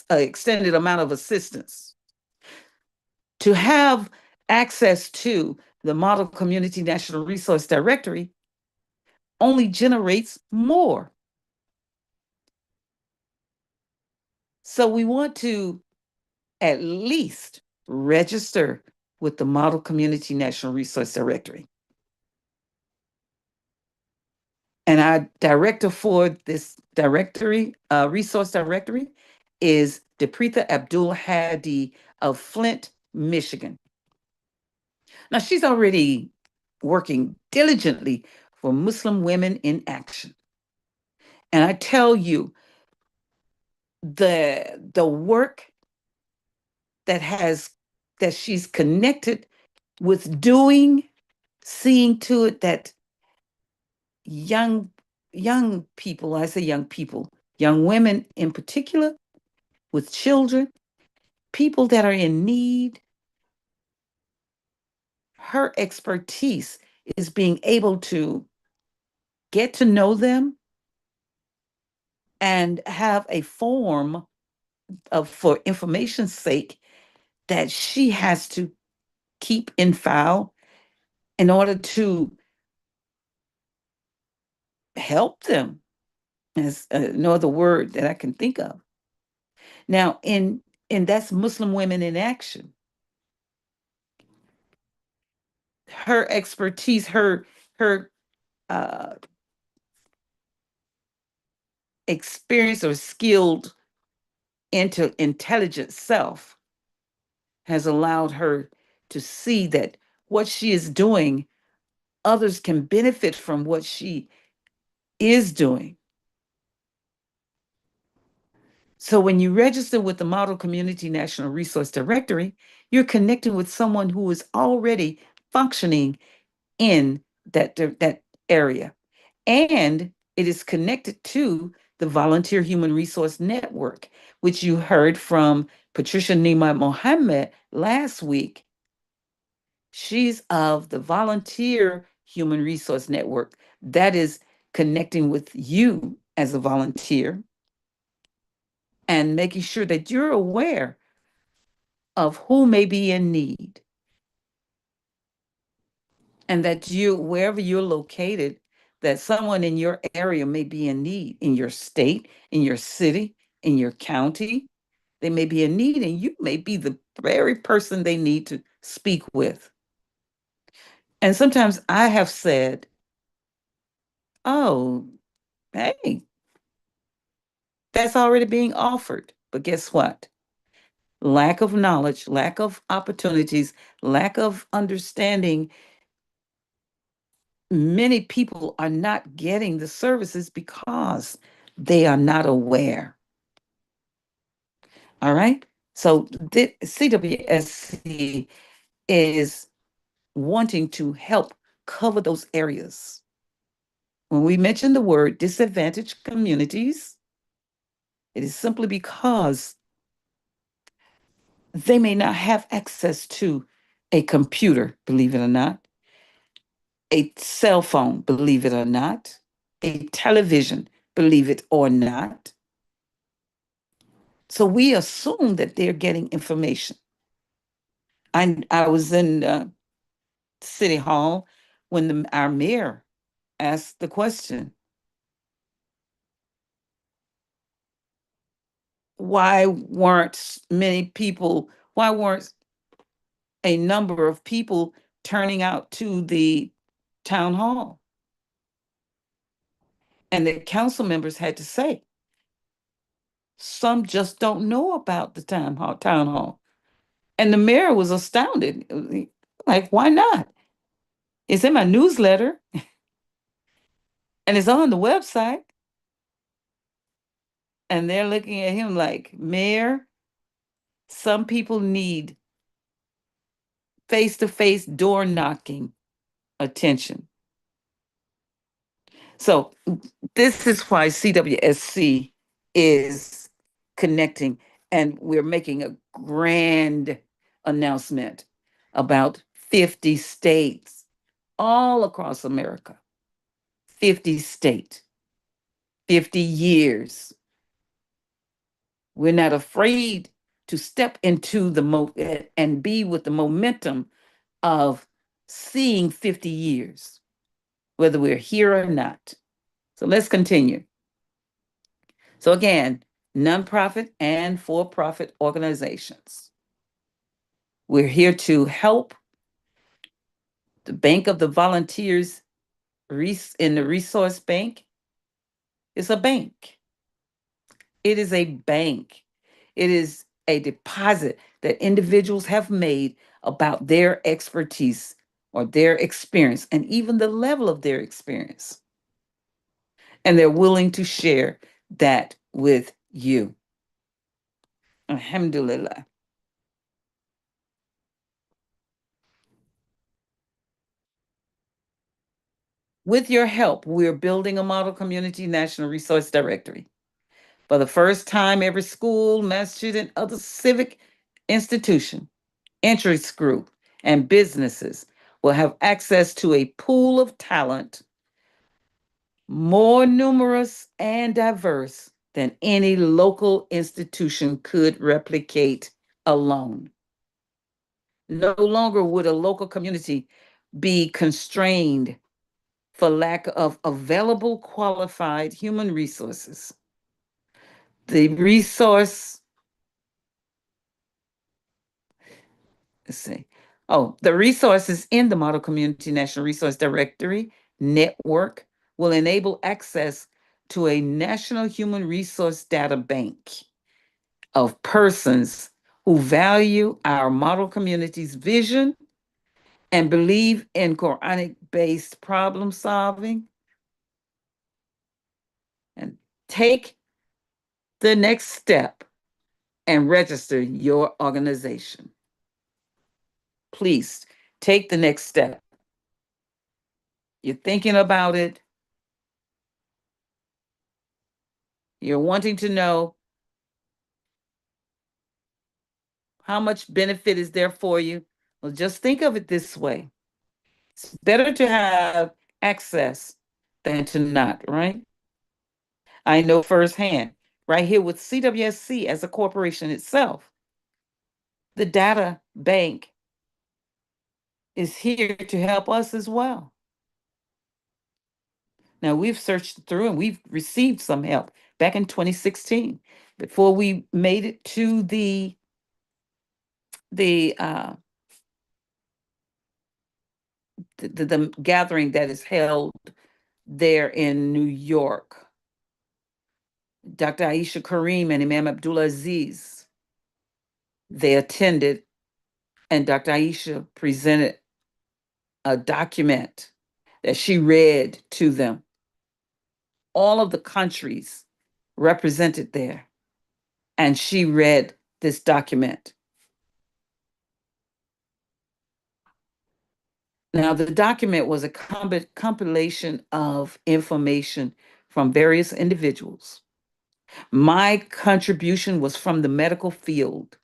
amount of assistance. To have access to the Model Community National Resource Directory only generates more. So we want to at least register with the Model Community National Resource Directory. And our director for this directory, resource directory, is Depreetha Abdul Hadi of Flint, Michigan. Now, she's already working diligently for Muslim Women in Action. And I tell you, the work that she's connected with doing, seeing to it that young people, I say young people, young women in particular, with children, people that are in need, her expertise is being able to get to know them and have a form of, for information's sake, that she has to keep in file in order to help them. There's no other word that I can think of. Now, and that's Muslim Women in Action. Her expertise, her uh, experienced or skilled into intelligent self has allowed her to see that what she is doing, others can benefit from what she is doing. So when you register with the Model Community National Resource Directory, you're connecting with someone who is already functioning in that area. And it is connected to the Volunteer Human Resource Network, which you heard from Patricia Nima Mohammed last week. She's of the Volunteer Human Resource Network. That is connecting with you as a volunteer and making sure that you're aware of who may be in need and that you, wherever you're located, that someone in your area may be in need, in your state, in your city, in your county. They may be in need, and you may be the very person they need to speak with. And sometimes I have said, oh, hey, that's already being offered. But guess what? Lack of knowledge, lack of opportunities, lack of understanding. Many people are not getting the services because they are not aware. All right. So the CWSC is wanting to help cover those areas. When we mention the word disadvantaged communities, it is simply because they may not have access to a computer, believe it or not, a cell phone, believe it or not, a television, believe it or not. So we assume that they're getting information. I was in City Hall when our mayor asked the question, why weren't a number of people turning out to the town hall? And the council members had to say, some just don't know about the town hall. And the mayor was astounded. Like, why not? It's in my newsletter and it's on the website. And they're looking at him like, Mayor, some people need face to face door knocking attention. So, this is why CWSC is connecting, and we're making a grand announcement about 50 states all across America. 50 states, 50 years. We're not afraid to step into and be with the momentum of seeing 50 years, whether we're here or not. So let's continue. So again, nonprofit and for-profit organizations. We're here to help the Bank of the Volunteers in the Resource Bank. It's a bank. It is a bank. It is a deposit that individuals have made about their expertise or their experience and even the level of their experience. And they're willing to share that with you. Alhamdulillah. With your help, we're building a model community national resource directory. For the first time, every school, masjid, and other civic institution, interest group, and businesses will have access to a pool of talent more numerous and diverse than any local institution could replicate alone. No longer would a local community be constrained for lack of available qualified human resources. The resource, let's see. Oh, the resources in the Model Community National Resource Directory network will enable access to a national human resource data bank of persons who value our model community's vision and believe in Quranic-based problem solving and take the next step and register your organization. Please take the next step. You're thinking about it. You're wanting to know how much benefit is there for you. Well, just think of it this way. It's better to have access than to not, right? I know firsthand, right here with CWSC as a corporation itself, the data bank is here to help us as well. Now, we've searched through and we've received some help back in 2016 before we made it to the the gathering that is held there in New York. Dr. Aisha Kareem and Imam Abdullah Aziz, they attended, and Dr. Aisha presented a document that she read to them. All of the countries represented there, and she read this document. Now, the document was a compilation of information from various individuals. My contribution was from the medical field.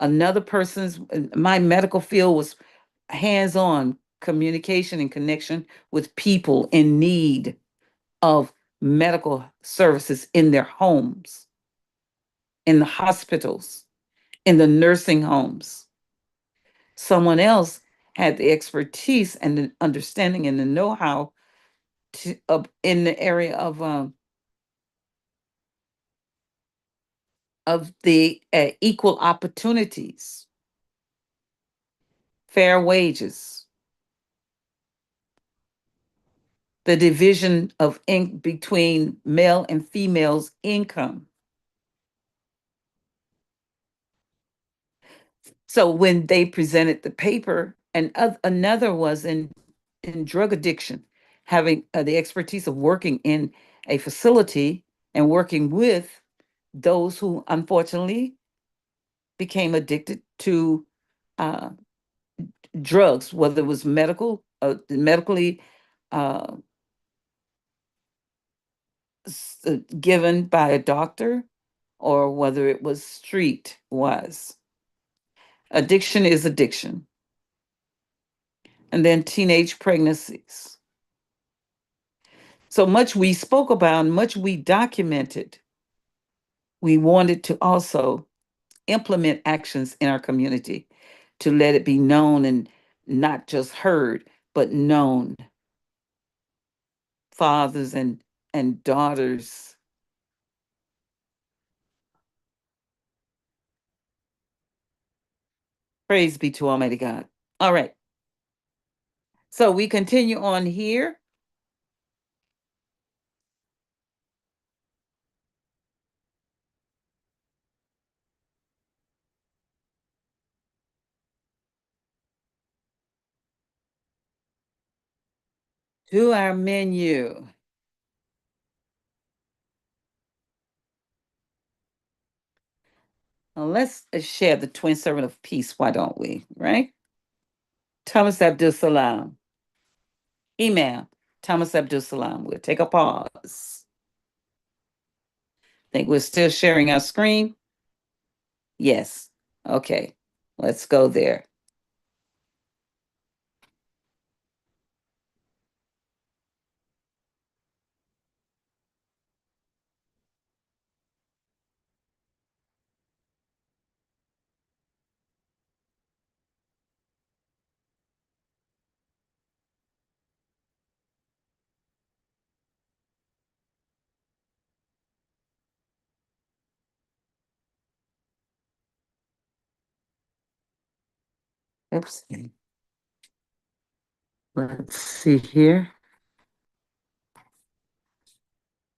My medical field was hands on communication and connection with people in need of medical services in their homes, in the hospitals, in the nursing homes. Someone else had the expertise and the understanding and the know-how in the area of the equal opportunities, fair wages, the division of between male and females income. So when they presented the paper, and another was in drug addiction, having the expertise of working in a facility and working with those who unfortunately became addicted to uh, drugs, whether it was medically uh, given by a doctor or whether it was street wise. Addiction is addiction. And then teenage pregnancies. So much we spoke about, much we documented. We wanted to also implement actions in our community to let it be known and not just heard, but known. Fathers and daughters. Praise be to Almighty God. All right. So we continue on here. To our menu. Now let's share the twin servant of peace, why don't we? Right? Thomas Abdul Salam. Email Thomas Abdul Salam. We'll take a pause. Think we're still sharing our screen? Yes. Okay. Let's go there. Oops. Let's see here.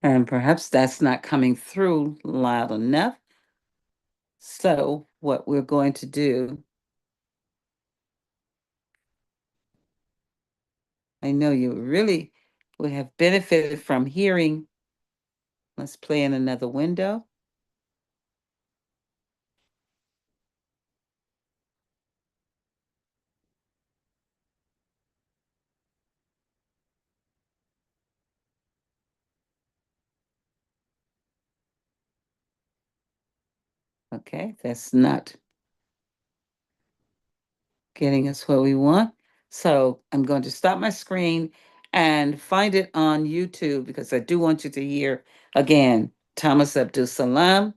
And perhaps that's not coming through loud enough. So, what we're going to do, I know you really would have benefited from hearing. Let's play in another window. Okay, that's not getting us where we want. So I'm going to stop my screen and find it on YouTube because I do want you to hear again Thomas Abdul Salam,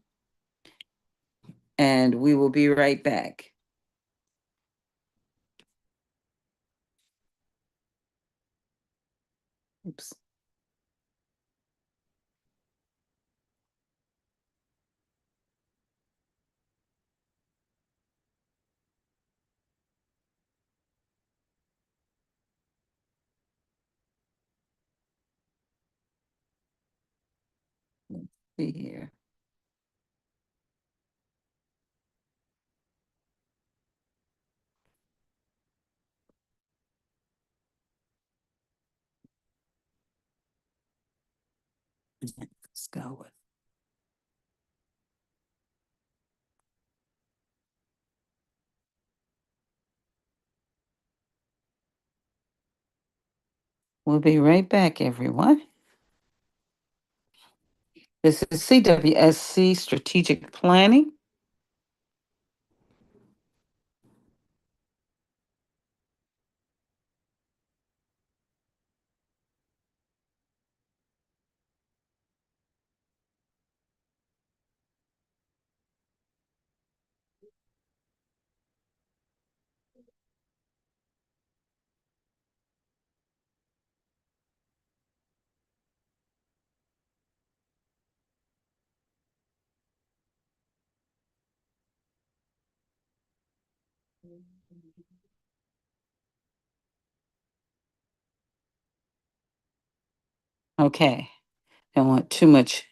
and we will be right back. Oops. Let's see here. Let's go with. We'll be right back, everyone. This is CWSC Strategic Planning. Okay, don't want too much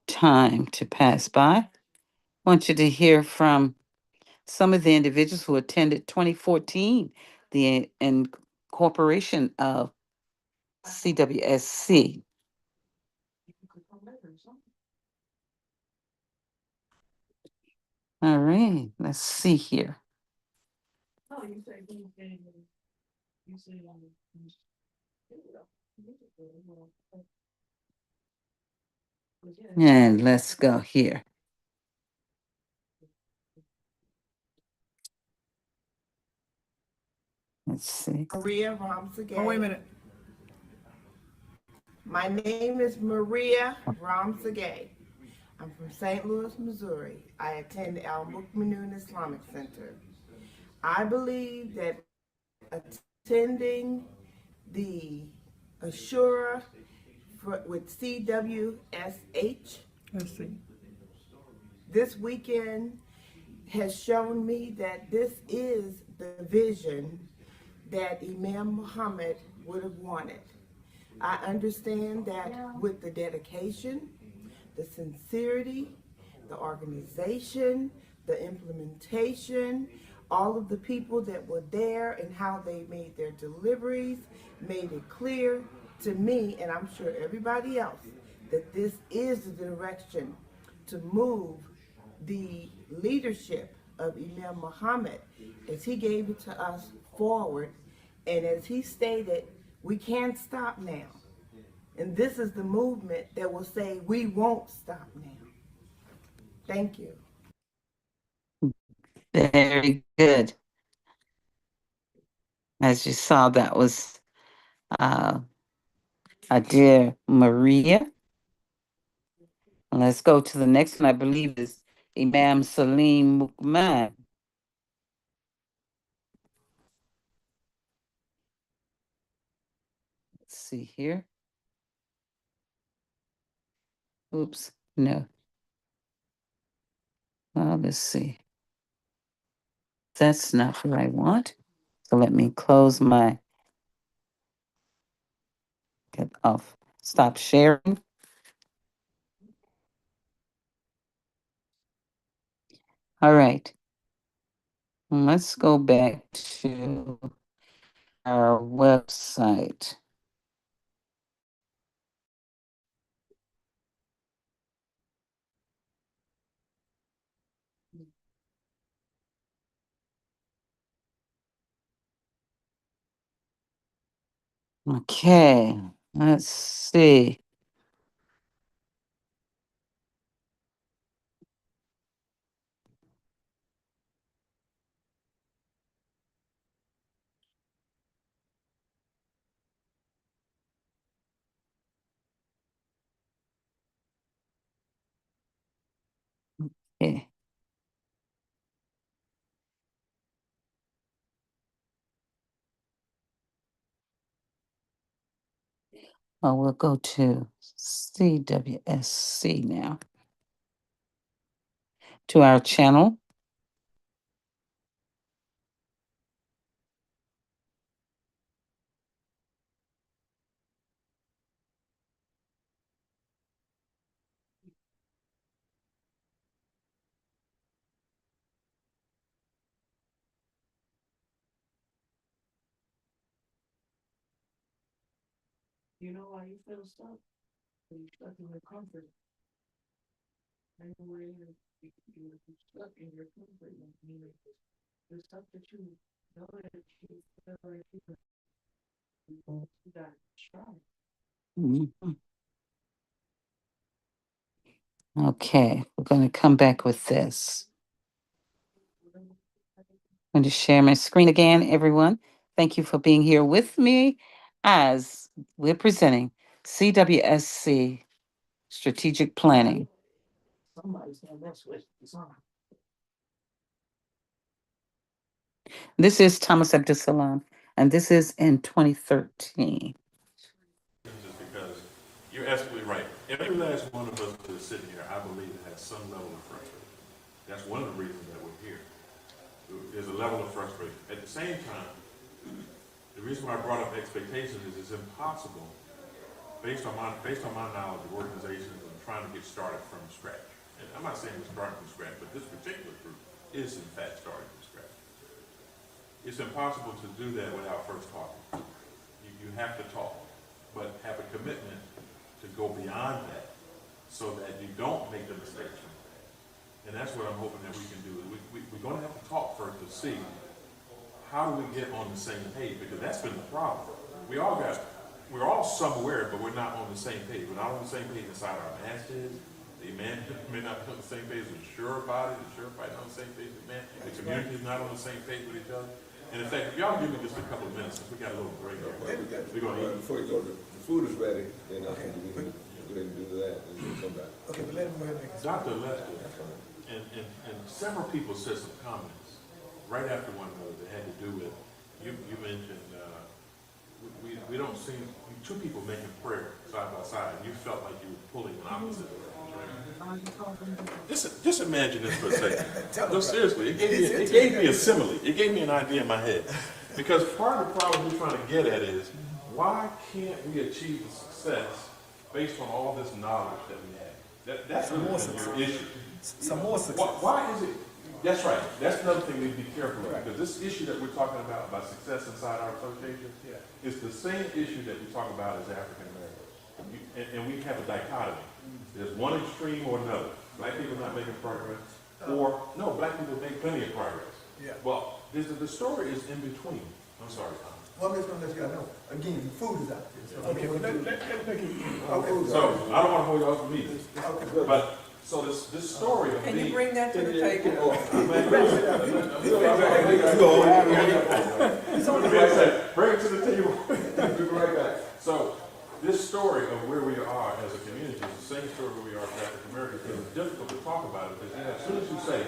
time to pass by. I want you to hear from some of the individuals who attended 2014, the incorporation of CWSC. All right, let's see here. And let's go here. Let's see. Maria Ramsagay. Oh, wait a minute. My name is Maria Ramsagay. I'm from St. Louis, Missouri. I attend Al Mukminun Islamic Center. I believe that attending the Ashura with CWSH Let's see. this weekend has shown me that this is the vision that Imam Muhammad would have wanted. I understand that with the dedication, the sincerity, the organization, the implementation, all of the people that were there and how they made their deliveries made it clear to me, and I'm sure everybody else, that this is the direction to move the leadership of Imam Muhammad as he gave it to us forward. And as he stated, we can't stop now. And this is the movement that will say we won't stop now. Thank you. Very good. As you saw, that was uh, a dear Maria. Let's go to the next one. I believe is Imam Salim Mukman. Let's see here. Oops, no. Well, let's see. That's not what I want. So let me close my, get off, stop sharing. All right. Let's go back to our website. Okay, let's see. Okay. Well, we'll go to CWSC now, to our channel. You know why you feel stuck? You're stuck in your comfort. I know where you're stuck in your comfort. The stuff that you know that you feel like you can do that. Mhm. Okay, we're going to come back with this. I'm going to share my screen again, everyone. Thank you for being here with me as we're presenting CWSC Strategic Planning. Somebody's gonna mess with design. This is Thomas Abdusalam, and this is in 2013. Just because you're absolutely right. Every last one of us that is sitting here, I believe, has some level of frustration. That's one of the reasons that we're here. There's a level of frustration. At the same time, the reason why I brought up expectations is it's impossible, based on my knowledge of organizations and trying to get started from scratch. And I'm not saying we're starting from scratch, but this particular group is in fact starting from scratch. It's impossible to do that without first talking. You have to talk, but have a commitment to go beyond that so that you don't make the mistakes from that. And that's what I'm hoping that we can do. We're going to have to talk first to see how do we get on the same page, because that's been the problem. We're all somewhere, but we're not on the same page. We're not on the same page inside our mastheads. The man may not be on the same page with the sheriff body. The sheriff body not on the same page with the man. The community is not on the same page with each other. And in fact, if y'all give me just a couple of minutes, since we got a little break here, we're going to eat. Before you go, the food is ready, then I think we can go ahead and do that and then come back. Okay, but let him go ahead and make his. Dr. Lester and several people said some comments right after one another that had to do with, you mentioned, we don't see two people making prayer side by side, and you felt like you were pulling in opposite directions. Just imagine this for a second. No, seriously, it gave me a simile. It gave me an idea in my head. Because part of the problem we're trying to get at is, why can't we achieve the success based on all this knowledge that we have? That's really your issue. Some more success. Why is it? That's right. That's another thing we need to be careful of. Because this issue that we're talking about success inside our association is the same issue that we talk about as African Americans. And we have a dichotomy. There's one extreme or another. Black people not making progress, or no, black people make plenty of progress. Yeah. Well, the story is in between. I'm sorry, Tom. Well, I'm just gonna let you know, again, the food is out there. So okay, well, let Okay. So I don't want to hold you off the meeting. Okay, good. But so this story of Can being, you bring that to the table? bring it to the table. We'll be right back. So this story of where we are as a community is the same story where we are as African Americans. It's difficult to talk about it because as soon as you say,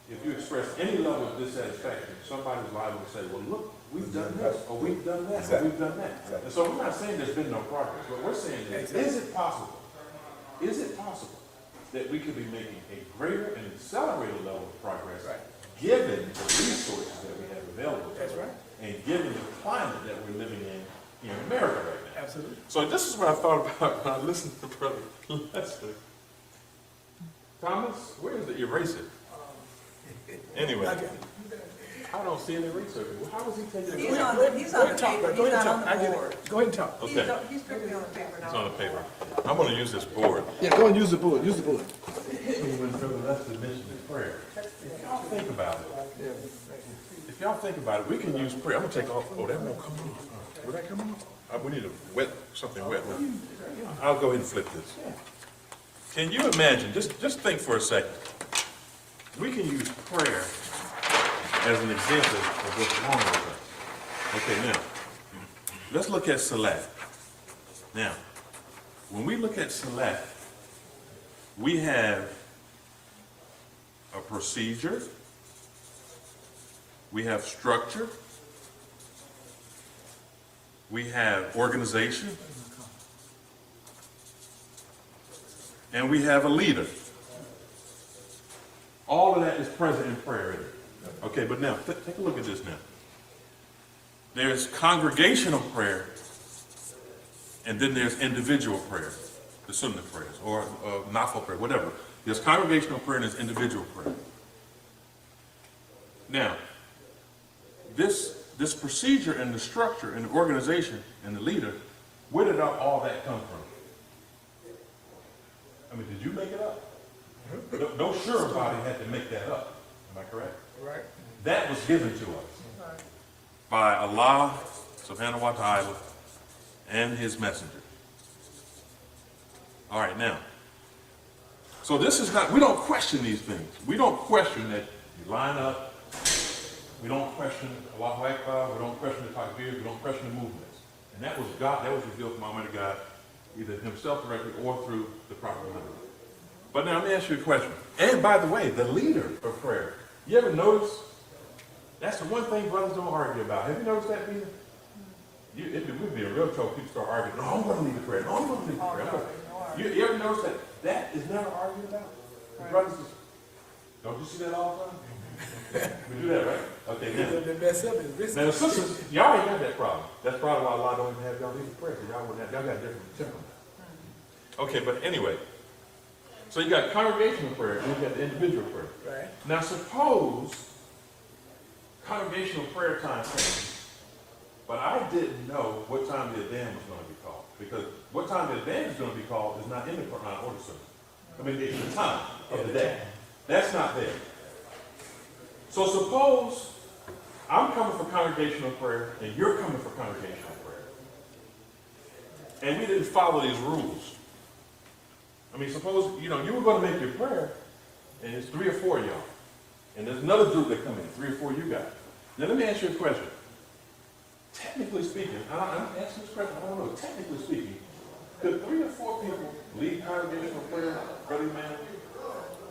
if you express any level of dissatisfaction, somebody's liable to say, well, look, we've done this, or we've done that, or we've done that. And so we're not saying there's been no progress. What we're saying is it possible that we could be making a greater and accelerated level of progress given the resources that we have available to us, and given the climate that we're living in America right now. Absolutely. So this is what I thought about when I listened to Brother Lester. Thomas, where's the eraser? Anyway, I don't see an eraser. Well, how was he taking He's it? on the paper, he's not on the board. Go ahead and talk. Okay, He's strictly on the paper it's now. on the paper. I'm going to use this board. Yeah, go and use the board, use the board. When Brother Lester mentioned prayer, if y'all think about it, we can use prayer. I'm going to take off. Oh, that won't come off. Will that come off? We need something wet. I'll go ahead and flip this. Can you imagine, just think for a second. We can use prayer as an example of what's wrong with us. Okay, now, let's look at Select. Now, when we look at Select, we have a procedure, we have structure, we have organization, and we have a leader. All of that is present in prayer, isn't it? Okay, but now, take a look at this now. There's congregational prayer, and then there's individual prayer, the Sunnah prayers, or Nafil prayer, whatever. There's congregational prayer and there's individual prayer. Now, this procedure and the structure and the organization and the leader, where did all that come from? I mean, did you make it up? No sure body had to make that up. Am I correct? Right. That was given to us by Allah subhanahu wa ta'ala and his messenger. All right, now. So this is not, we don't question these things. We don't question that you line up. We don't question Allahu Akbar. We don't question the takbir. We don't question the movements. And that was God, that was revealed from Almighty God, either himself directly or through the Prophet Muhammad. But now let me ask you a question. And by the way, the leader of prayer, you ever notice? That's the one thing brothers don't argue about. Have you noticed that, Peter? It would be a real trouble. People start arguing. No, I'm going to lead the prayer. No, I'm going to lead the prayer. You ever notice that? That is never argued about. The brothers, don't you see that all the time? We do that, right? Okay, now. Now the sisters, y'all ain't got that problem. That's probably why Allah don't even have y'all lead the prayer. Because y'all wouldn't have, y'all got different temperament. Okay, but anyway. So you got congregational prayer and you got the individual prayer. Right. Now suppose congregational prayer time came, but I didn't know what time the adhan was going to be called. Because what time the adhan is going to be called is not in the Quran or the Sunnah. I mean, it's the time of the day. That's not there. So suppose I'm coming for congregational prayer and you're coming for congregational prayer. And we didn't follow these rules. I mean, suppose, you were going to make your prayer and it's 3 or 4 of y'all. And there's another group that come in, 3 or 4 you got. Now let me ask you a question. Technically speaking, I'm asking this question, I don't know, technically speaking, could 3 or 4 people lead congregational prayer, Brother Man,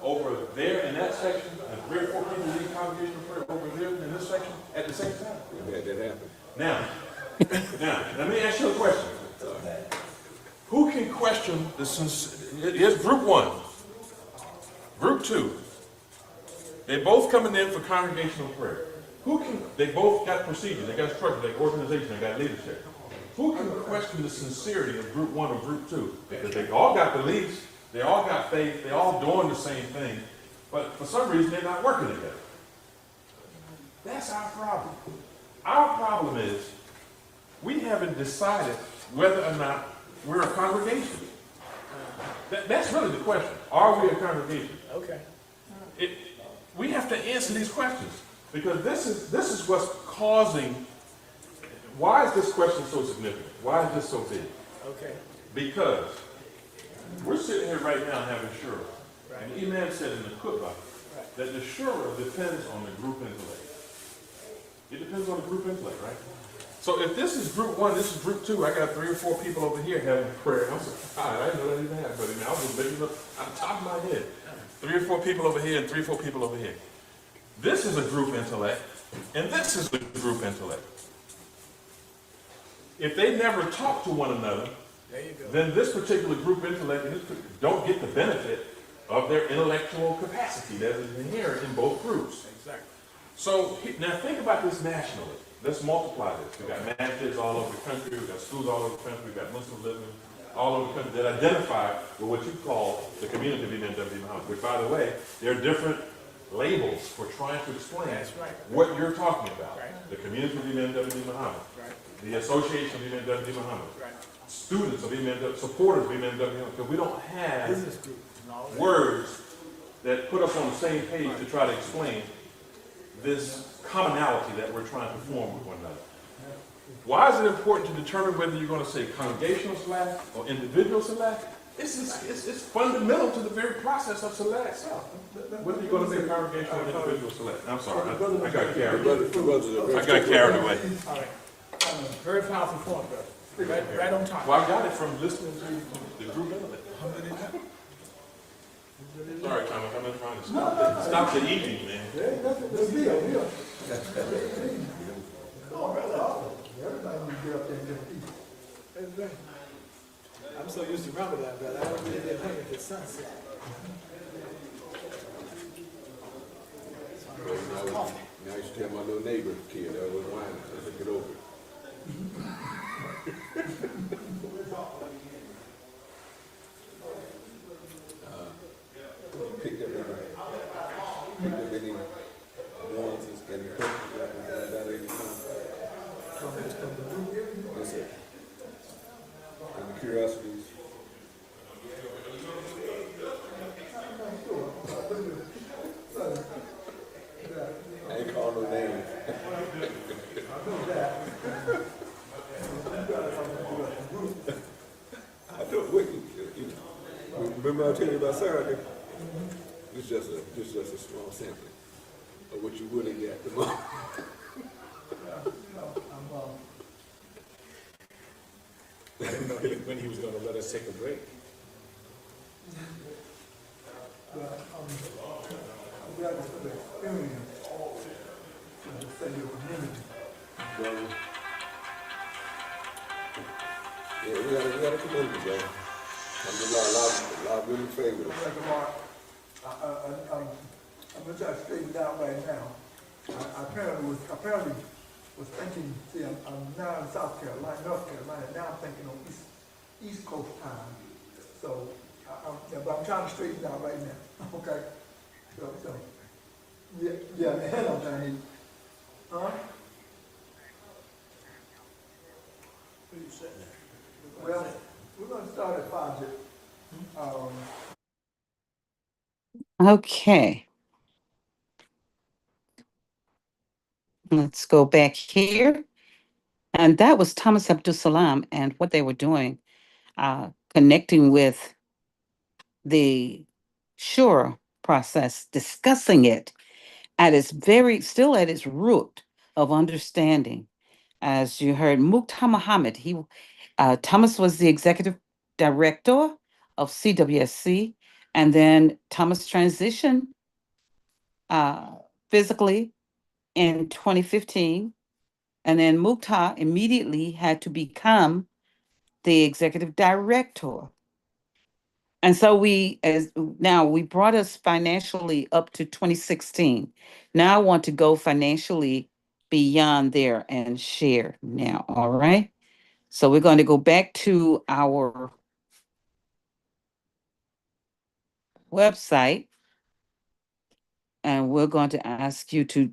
over there in that section, and 3 or 4 people lead congregational prayer over there in this section at the same time? Yeah, that happened. Now, let me ask you a question. Who can question the sincerity? Here's group 1. Group 2. They both coming in for congregational prayer. They both got procedures, they got structure, they got organization, they got leadership. Who can question the sincerity of group 1 or group 2? Because they all got beliefs, they all got faith, they all doing the same thing, but for some reason they're not working together. That's our problem. Our problem is we haven't decided whether or not we're a congregation. That's really the question. Are we a congregation? Okay. We have to answer these questions because this is what's causing. Why is this question so significant? Why is this so big? Okay. Because we're sitting here right now having shura. Right. And the Imam said in the khutbah that the shura depends on the group intellect. It depends on the group intellect, right? So if this is group 1, this is group 2, I got 3 or 4 people over here having prayer. I'm surprised. I didn't know that even happened, but I was just making it up on the top of my head. 3 or 4 people over here and 3 or 4 people over here. This is a group intellect, and this is the group intellect. If they never talk to one another, then this particular group intellect don't get the benefit of their intellectual capacity that is inherent in both groups. Exactly. So now think about this nationally. Let's multiply this. We've got masjids all over the country, we've got schools all over the country, we've got Muslims living all over the country that identify with what you call the community of Imam W. Muhammad, which, by the way, there are different labels for trying to explain what you're talking about. Right. The community of Imam W. Muhammad, the association of Imam W. Muhammad, students of Imam W. supporters of Imam W. Muhammad, because we don't have words that put us on the same page to try to explain this commonality that we're trying to form with one another. Why is it important to determine whether you're going to say congregational salat or individual salat? It's fundamental to the very process of salat itself. Whether you're going to say congregational or individual salat. I'm sorry, I got carried away. I got carried away. All right. Very powerful point, brother. Right on time. Well, I got it from listening to the group element. Sorry, Thomas, I'm trying to stop the eating, man. I'm so used to Ramadan, brother. I don't really get hungry till sunset. Now I used to tell my little neighbor kid that was whining. I said, get over it. Picked up any nuances and questions about any time. That's it. And the curiosities. I ain't call no names. Remember I told you about Saturday? This just a small sampling of what you really get tomorrow. I didn't know when he was gonna let us take a break. I'm glad it's for the experience. To say your community. Brother. Yeah, we got a community, bro. A lot really favor us. Like Mark, I'm gonna try to straighten it out right now. I apparently was thinking, see, I'm now in South Carolina, North Carolina, now I'm thinking on East Coast time. So, yeah, but I'm trying to straighten it out right now, okay? So, yeah, the hell of that, huh? What are you saying? Well, we're gonna start at 5. Okay, let's go back here. And that was Thomas Abdul Salam and what they were doing, connecting with the Shura process, discussing it at its still at its root of understanding. As you heard, Mukhtar Muhammad, Thomas was the executive director of CWSC, and then Thomas transitioned uh, physically in 2015, and then Mukhtar immediately had to become the executive director. And so we brought us financially up to 2016. Now I want to go financially beyond there and share now. All right. So we're going to go back to our website and we're going to ask you to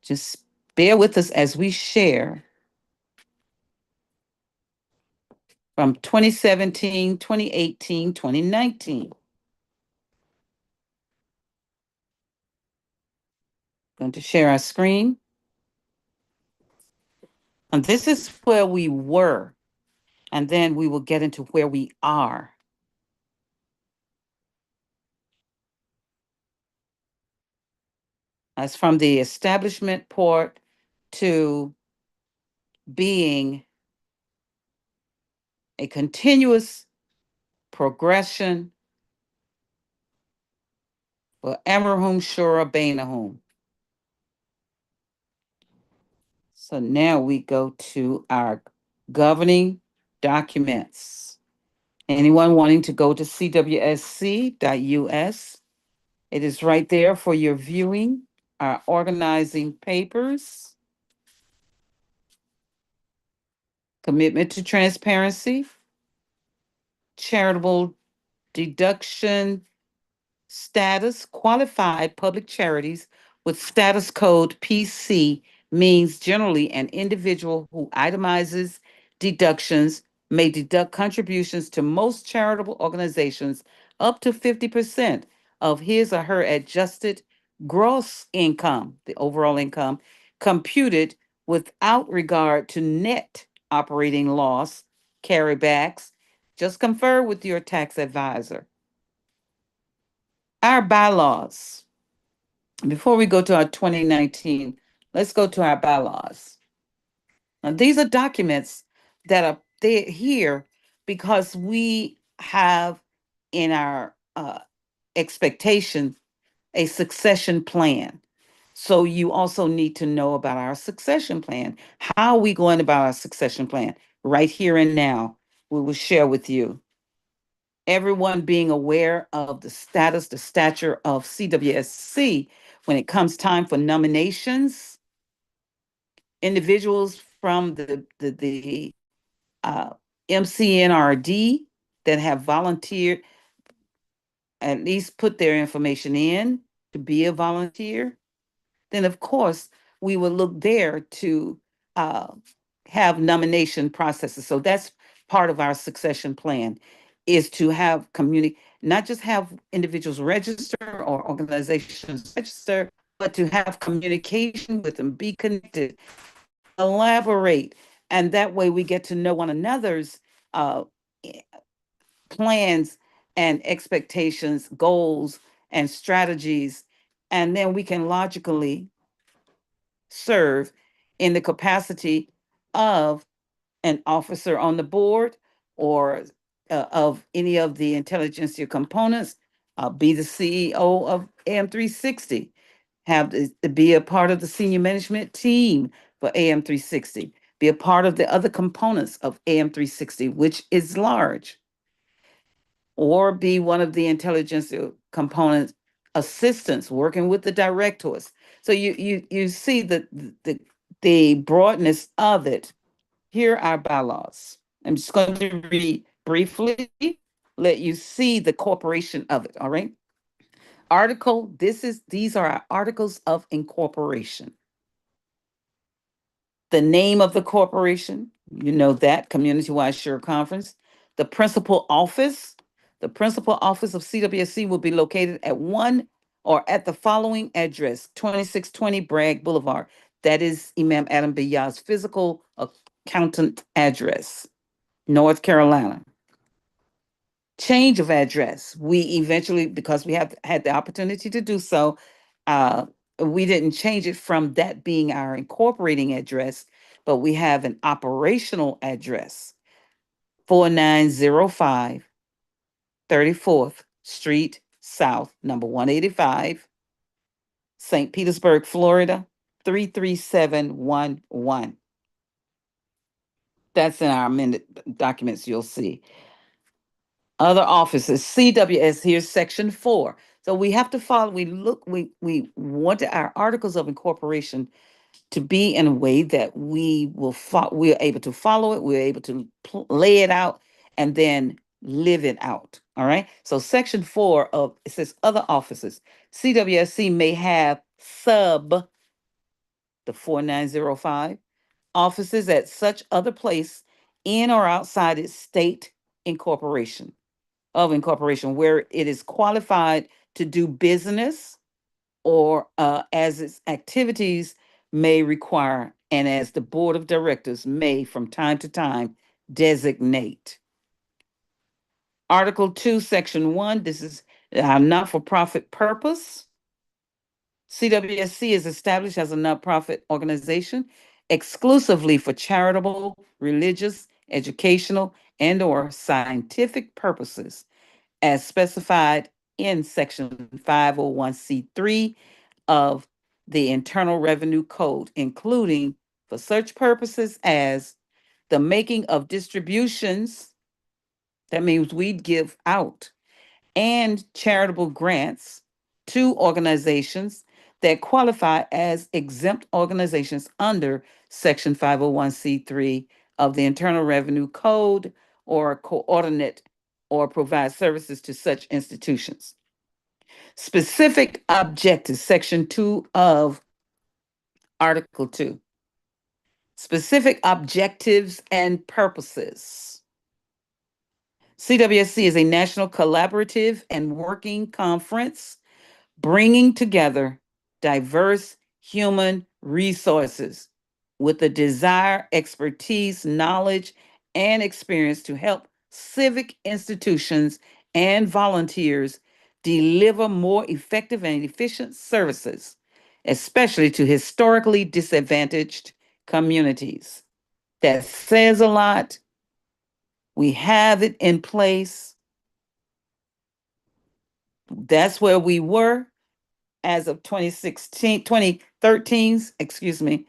just bear with us as we share from 2017, 2018, 2019. Going to share our screen. And this is where we were. And then we will get into where we are. As from the establishment port to being a continuous progression for Amerhum Shura Bainahum. So now we go to our governing documents. Anyone wanting to go to CWSC.us, it is right there for your viewing. Our organizing papers, commitment to transparency, charitable deduction status, qualified public charities with status code PC means generally an individual who itemizes deductions may deduct contributions to most charitable organizations up to 50% of his or her adjusted gross income, the overall income, computed without regard to net operating loss, carrybacks. Just confer with your tax advisor. Our bylaws. Before we go to our 2019, let's go to our bylaws. Now, these are documents that are here because we have in our expectation a succession plan. So you also need to know about our succession plan. How are we going about our succession plan? Right here and now, we will share with you. Everyone being aware of the status, the stature of CWSC when it comes time for nominations, individuals from the MCNRD that have volunteered, at least put their information in to be a volunteer, then of course we will look there to uh, have nomination processes. So that's part of our succession plan is to have not just have individuals register or organizations register, but to have communication with them, be connected, collaborate. And that way we get to know one another's uh, plans and expectations, goals, and strategies. And then we can logically serve in the capacity of an officer on the board or of any of the intelligentsia components. Be the CEO of AM360, have to be a part of the senior management team for AM360, be a part of the other components of AM360, which is large, or be one of the intelligentsia components assistants working with the directors. So you see the broadness of it. Here are bylaws. I'm just going to read briefly, let you see the corporation of it. All right. These are our articles of incorporation. The name of the corporation, you know that, Community-Wide Share Conference. The principal office, the principal office of CWSC will be located at one or at the following address, 2620 Bragg Boulevard. That is Imam Adam Biyah's physical accountant address, North Carolina. Change of address. We eventually, because we have had the opportunity to do so, uh, we didn't change it from that being our incorporating address, but we have an operational address, 4905 34th Street South, number 185, St. Petersburg, Florida, 33711. That's in our amended documents you'll see. Other offices, CWS, here's section 4. So we have to follow, we want our articles of incorporation to be in a way that we're able to follow it, we're able to lay it out, and then live it out. All right. So section 4 of it says other offices. CWSC may have the 4905 offices at such other place in or outside its state incorporation where it is qualified to do business or as its activities may require and as the board of directors may from time to time designate. Article 2, Section 1, this is not-for-profit purpose. CWSC is established as a nonprofit organization exclusively for charitable, religious, educational, and/or scientific purposes as specified in Section 501c3 of the Internal Revenue Code, including for such purposes as the making of distributions, that means we'd give out, and charitable grants to organizations that qualify as exempt organizations under Section 501c3 of the Internal Revenue Code or coordinate or provide services to such institutions. Specific objectives, Section 2 of Article 2. Specific objectives and purposes. CWSC is a national collaborative and working conference bringing together diverse human resources with the desire, expertise, knowledge, and experience to help civic institutions and volunteers deliver more effective and efficient services, especially to historically disadvantaged communities. That says a lot. We have it in place. That's where we were as of 2013, excuse me.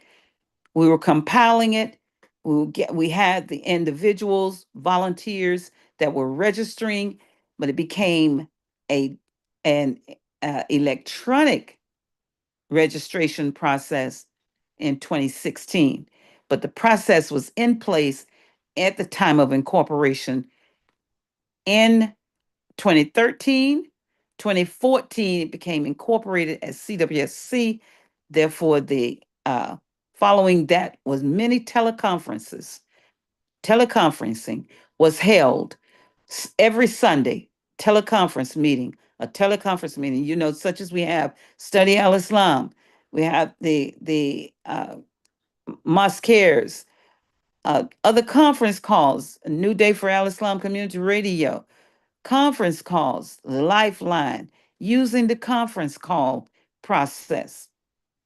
We were compiling it. We had the individuals, volunteers that were registering, but it became an electronic registration process in 2016. But the process was in place at the time of incorporation in 2013. 2014, it became incorporated as CWSC. Therefore, the following that was many teleconferences. Teleconferencing was held every Sunday, a teleconference meeting, such as we have Study Al Islam, we have the Mosqueers, other conference calls, New Day for Al Islam Community Radio, Conference calls, lifeline, using the conference call process.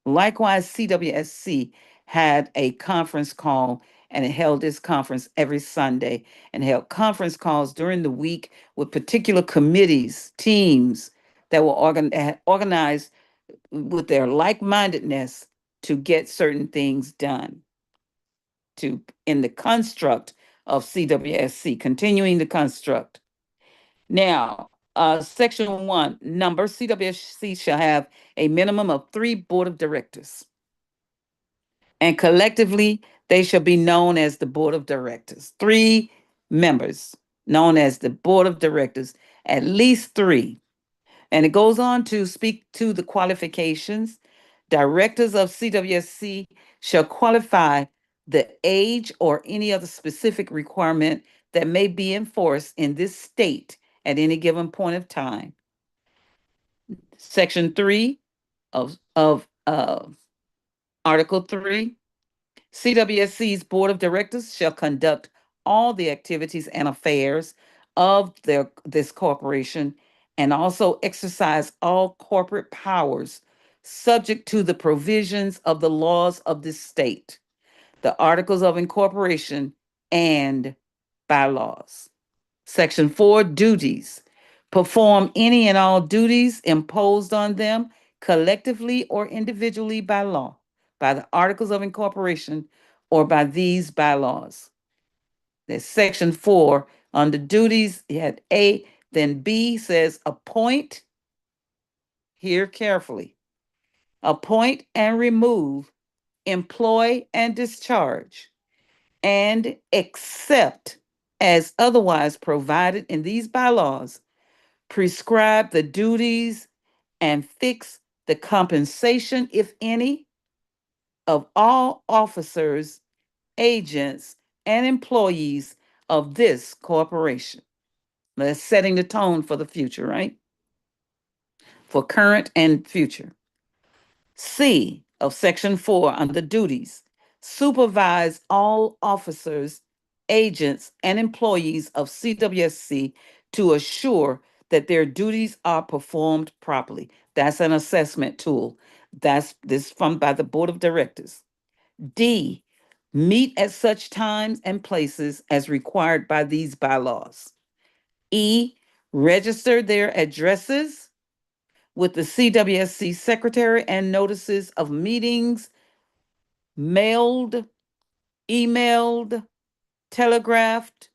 Likewise, CWSC had a conference call and it held this conference every Sunday and held conference calls during the week with particular committees, teams that were organized with their like-mindedness to get certain things done to in the construct of CWSC, continuing the construct. Now, Section 1, number CWSC shall have a minimum of 3 board of directors, and collectively they shall be known as the board of directors. 3 members known as the board of directors, at least 3. And it goes on to speak to the qualifications. Directors of CWSC shall qualify the age or any other specific requirement that may be enforced in this state at any given point of time. Section 3 of Article 3, CWSC's Board of Directors shall conduct all the activities and affairs of this corporation and also exercise all corporate powers subject to the provisions of the laws of this state, the articles of incorporation, and bylaws. Section 4, duties. Perform any and all duties imposed on them collectively or individually by law, by the articles of incorporation, or by these bylaws. There's Section 4 under duties. You had A, then B says appoint, hear carefully, appoint and remove, employ and discharge, and accept as otherwise provided in these bylaws, prescribe the duties and fix the compensation, if any, of all officers, agents, and employees of this corporation. That's setting the tone for the future, right? For current and future. C of Section 4 under duties, supervise all officers, agents, and employees of CWSC to assure that their duties are performed properly. That's an assessment tool. That's this from by the Board of Directors. D, meet at such times and places as required by these bylaws. E, register their addresses with the CWSC secretary and notices of meetings mailed, emailed, telegraphed,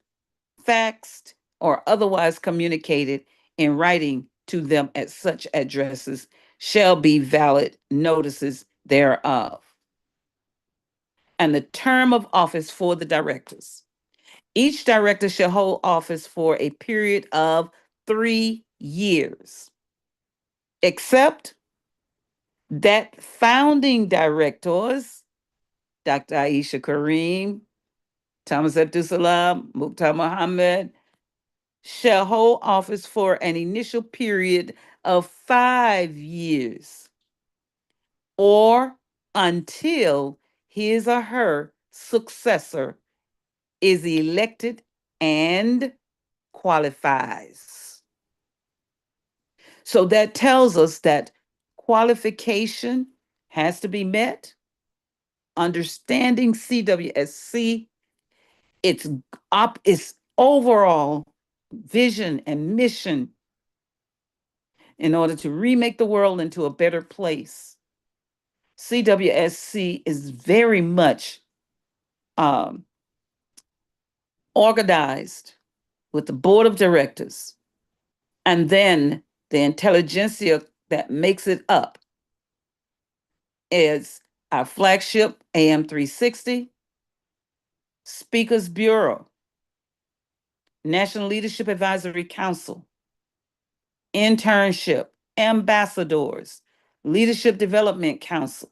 faxed, or otherwise communicated in writing to them at such addresses shall be valid notices thereof. And the term of office for the directors. Each director shall hold office for a period of 3 years, except that founding directors, Dr. Aisha Kareem, Thomas Abdul Salam, Mukhtar Muhammad, shall hold office for an initial period of 5 years or until his or her successor is elected and qualifies. So that tells us that qualification has to be met. Understanding CWSC, its overall vision and mission in order to remake the world into a better place. CWSC is very much organized with the board of directors and then the intelligentsia that makes it up is our flagship AM 360, Speakers Bureau, National Leadership Advisory Council, internship, ambassadors, Leadership Development Council,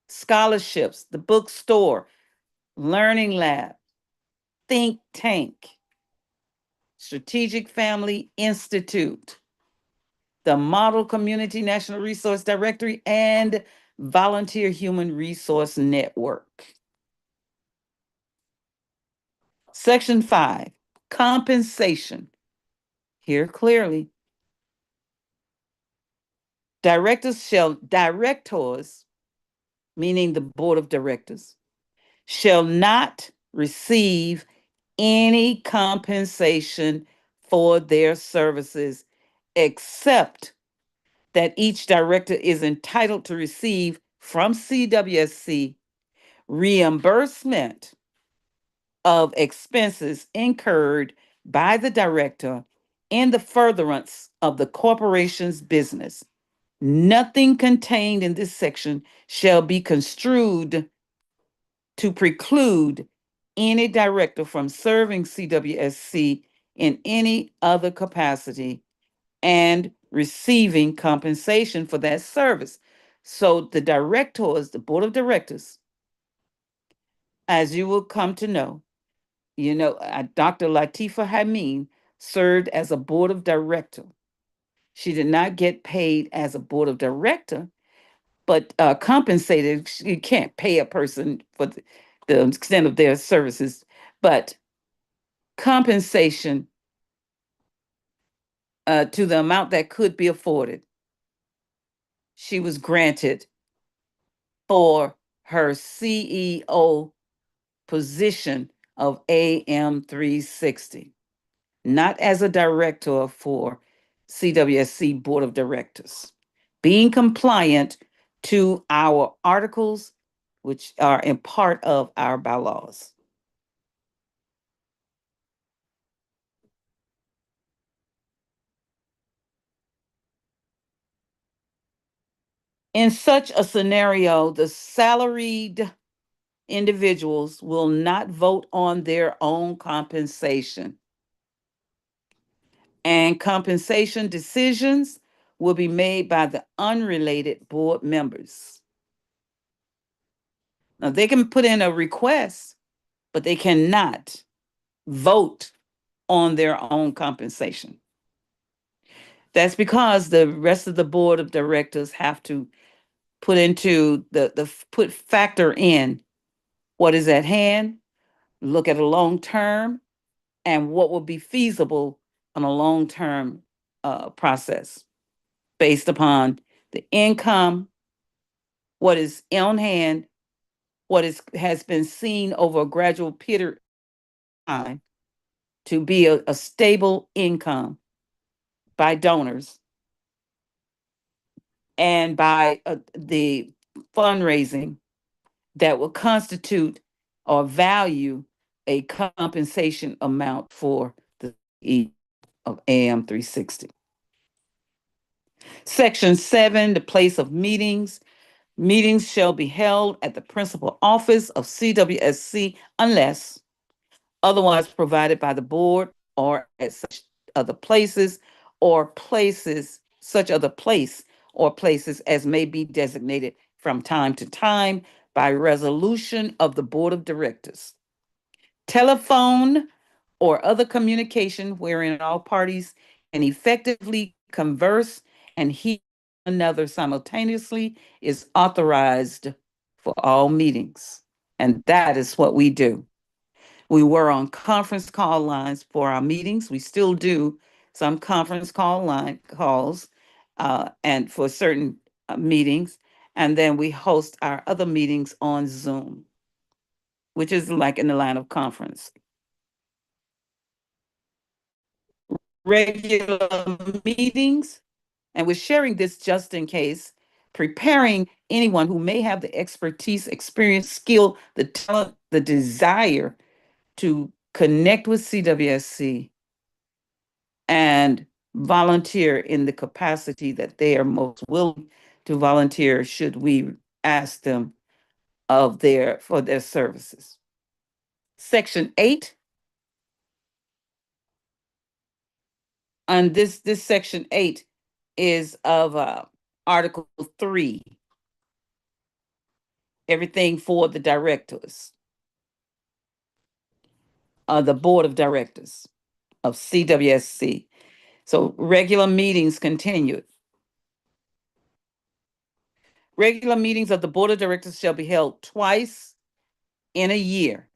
scholarships, the bookstore, learning lab, think tank, Strategic Family Institute, the Model Community National Resource Directory, and Volunteer Human Resource Network. Section 5, compensation. Hear clearly. Directors, meaning the board of directors, shall not receive any compensation for their services except that each director is entitled to receive from CWSC reimbursement of expenses incurred by the director in the furtherance of the corporation's business. Nothing contained in this section shall be construed to preclude any director from serving CWSC in any other capacity and receiving compensation for that service. So the directors, the board of directors, as you will come to know, Dr. Latifa Hameen served as a board of director. She did not get paid as a board of director, but compensated. You can't pay a person for the extent of their services, but compensation to the amount that could be afforded. She was granted for her CEO position of AM 360, not as a director for CWSC Board of Directors, being compliant to our articles, which are in part of our bylaws. In such a scenario, the salaried individuals will not vote on their own compensation, and compensation decisions will be made by the unrelated board members. Now, they can put in a request, but they cannot vote on their own compensation. That's because the rest of the board of directors have to put into put factor in what is at hand, look at a long term, and what will be feasible on a long term process based upon the income, what is on hand, has been seen over a gradual period of time to be a stable income by donors and by the fundraising that will constitute or value a compensation amount for the E of AM 360. Section 7, the place of meetings. Meetings shall be held at the principal office of CWSC unless otherwise provided by the board or at such other places or places, such other place or places as may be designated from time to time by resolution of the board of directors. Telephone or other communication wherein all parties can effectively converse and hear another simultaneously is authorized for all meetings. And that is what we do. We were on conference call lines for our meetings. We still do some conference call line calls and for certain meetings. And then we host our other meetings on Zoom, which is like in the line of conference. Regular meetings, and we're sharing this just in case, preparing anyone who may have the expertise, experience, skill, the talent, the desire to connect with CWSC and volunteer in the capacity that they are most willing to volunteer should we ask them for their services. Section 8, and this section 8 is of Article 3, everything for the directors, the board of directors of CWSC. So regular meetings continued. Regular meetings of the board of directors shall be held twice in a year.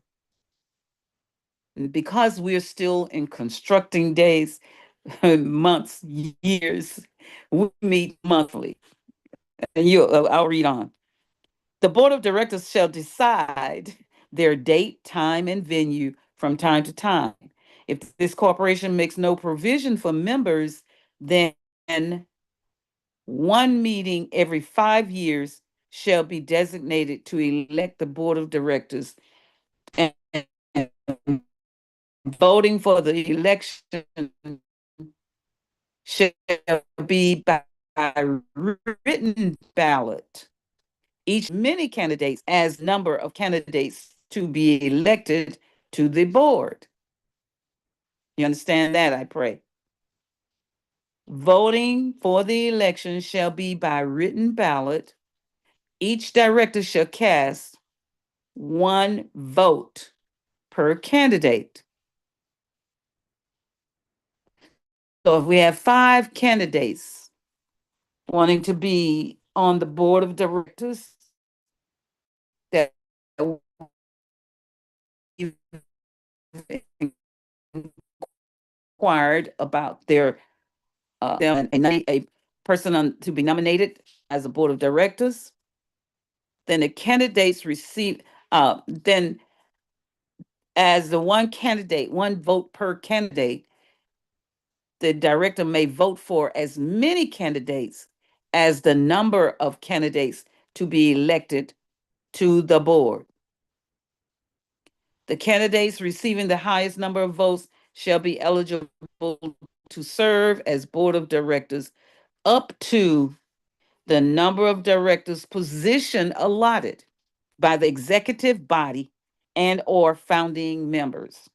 And because we're still in constructing days, months, years. We meet monthly. And I'll read on. The board of directors shall decide their date, time, and venue from time to time. If this corporation makes no provision for members, then one meeting every 5 years shall be designated to elect the board of directors, and voting for the election shall be by written ballot. Each many candidates as number of candidates to be elected to the board. You understand that, I pray. Voting for the election shall be by written ballot. Each director shall cast one vote per candidate. So if we have 5 candidates wanting to be on the board of directors, that inquired about their a person to be nominated as a board of directors, then the candidates receive then as the one candidate, one vote per candidate, the director may vote for as many candidates as the number of candidates to be elected to the board. The candidates receiving the highest number of votes shall be eligible to serve as board of directors up to the number of directors position allotted by the executive body and or founding members.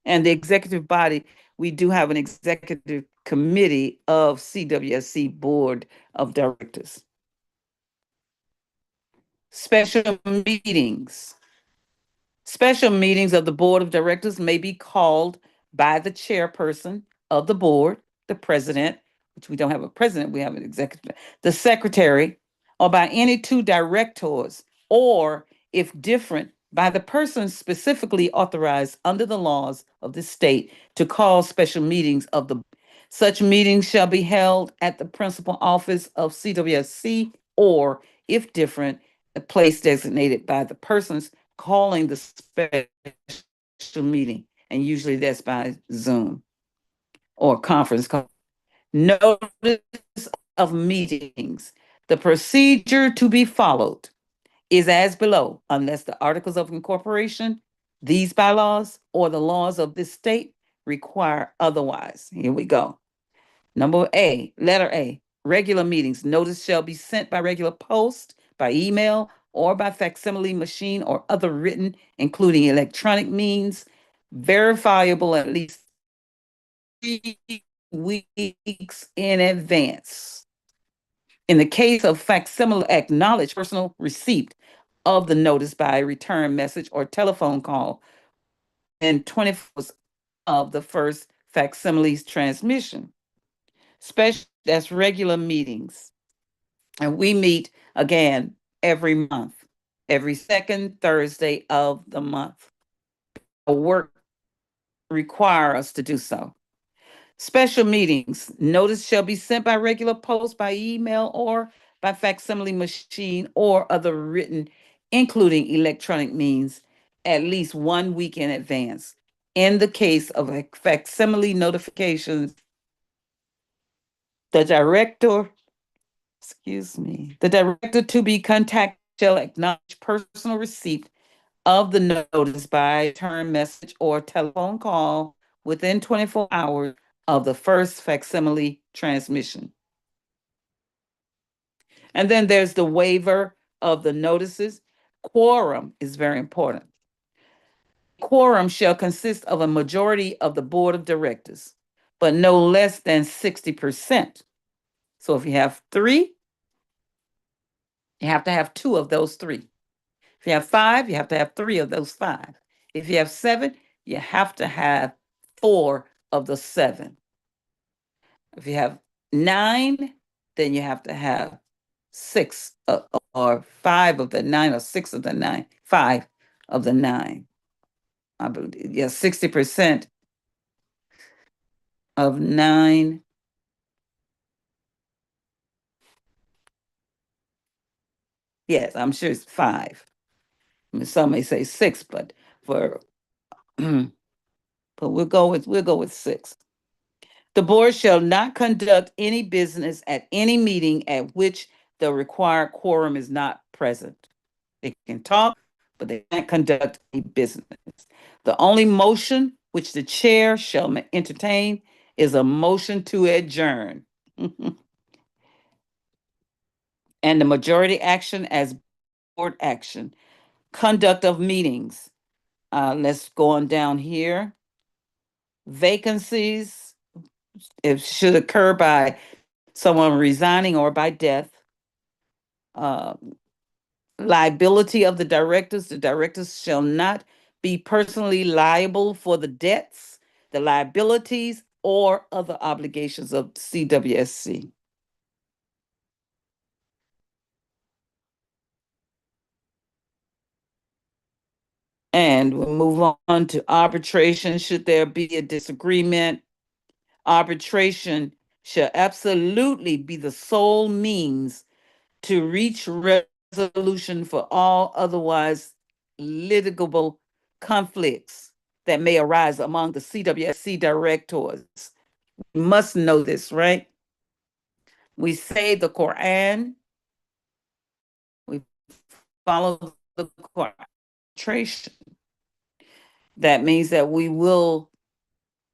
And the executive body, we do have an executive committee of CWSC board of directors. Special meetings. Special meetings of the board of directors may be called by the chairperson of the board, the president, which we don't have a president, we have an executive, the secretary, or by any 2 directors, or if different, by the person specifically authorized under the laws of the state to call special meetings of the. Such meetings shall be held at the principal office of CWSC, or if different, a place designated by the persons calling the special meeting, and usually that's by Zoom or conference call. Notice of meetings. The procedure to be followed is as below, unless the articles of incorporation, these bylaws, or the laws of this state require otherwise. Here we go. Number A, letter A, regular meetings. Notice shall be sent by regular post, by email, or by facsimile machine or other written, including electronic means, verifiable at least 3 weeks in advance. In the case of facsimile, acknowledge personal receipt of the notice by return message or telephone call and 24 hours of the first facsimile's transmission. Special, that's regular meetings. And we meet again every month, every second Thursday of the month. Work require us to do so. Special meetings. Notice shall be sent by regular post, by email, or by facsimile machine or other written, including electronic means, at least 1 week in advance. In the case of facsimile notifications, the director the director to be contacted shall acknowledge personal receipt of the notice by return message or telephone call within 24 hours of the first facsimile transmission. And then there's the waiver of the notices. Quorum is very important. Quorum shall consist of a majority of the board of directors, but no less than 60%. So if you have 3, you have to have 2 of those 3. If you have 5, you have to have 3 of those 5. If you have 7, you have to have 4 of the 7. If you have 9, then you have to have 6 or 5 of the 9 or 6 of the 9, 5 of the 9. I believe, yeah, 60%. of 9. Yes, I'm sure it's 5. I mean, some may say 6, but for but we'll go with 6. The board shall not conduct any business at any meeting at which the required quorum is not present. They can talk, but they can't conduct any business. The only motion which the chair shall entertain is a motion to adjourn. And the majority action as board action. Conduct of meetings. Let's go on down here. Vacancies, it should occur by someone resigning or by death. Uh, Liability of the directors shall not be personally liable for the debts, the liabilities, or other obligations of CWSC. And we'll move on to arbitration. Should there be a disagreement, arbitration shall absolutely be the sole means to reach resolution for all otherwise litigable conflicts that may arise among the CWSC directors. We must know this, right? We say the Quran, we follow the Quran. That means that we will,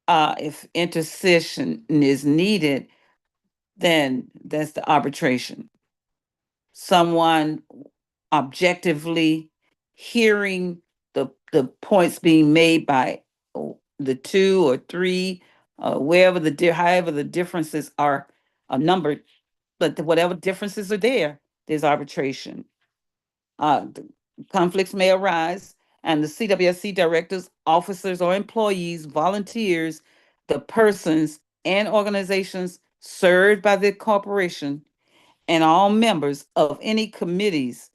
if intercession is needed, then that's the arbitration. Someone objectively hearing the points being made by the 2 or 3, however the differences are numbered, but whatever differences are there, there's arbitration. The conflicts may arise, and the CWSC directors, officers, or employees, volunteers, the persons and organizations served by the corporation, and all members of any committees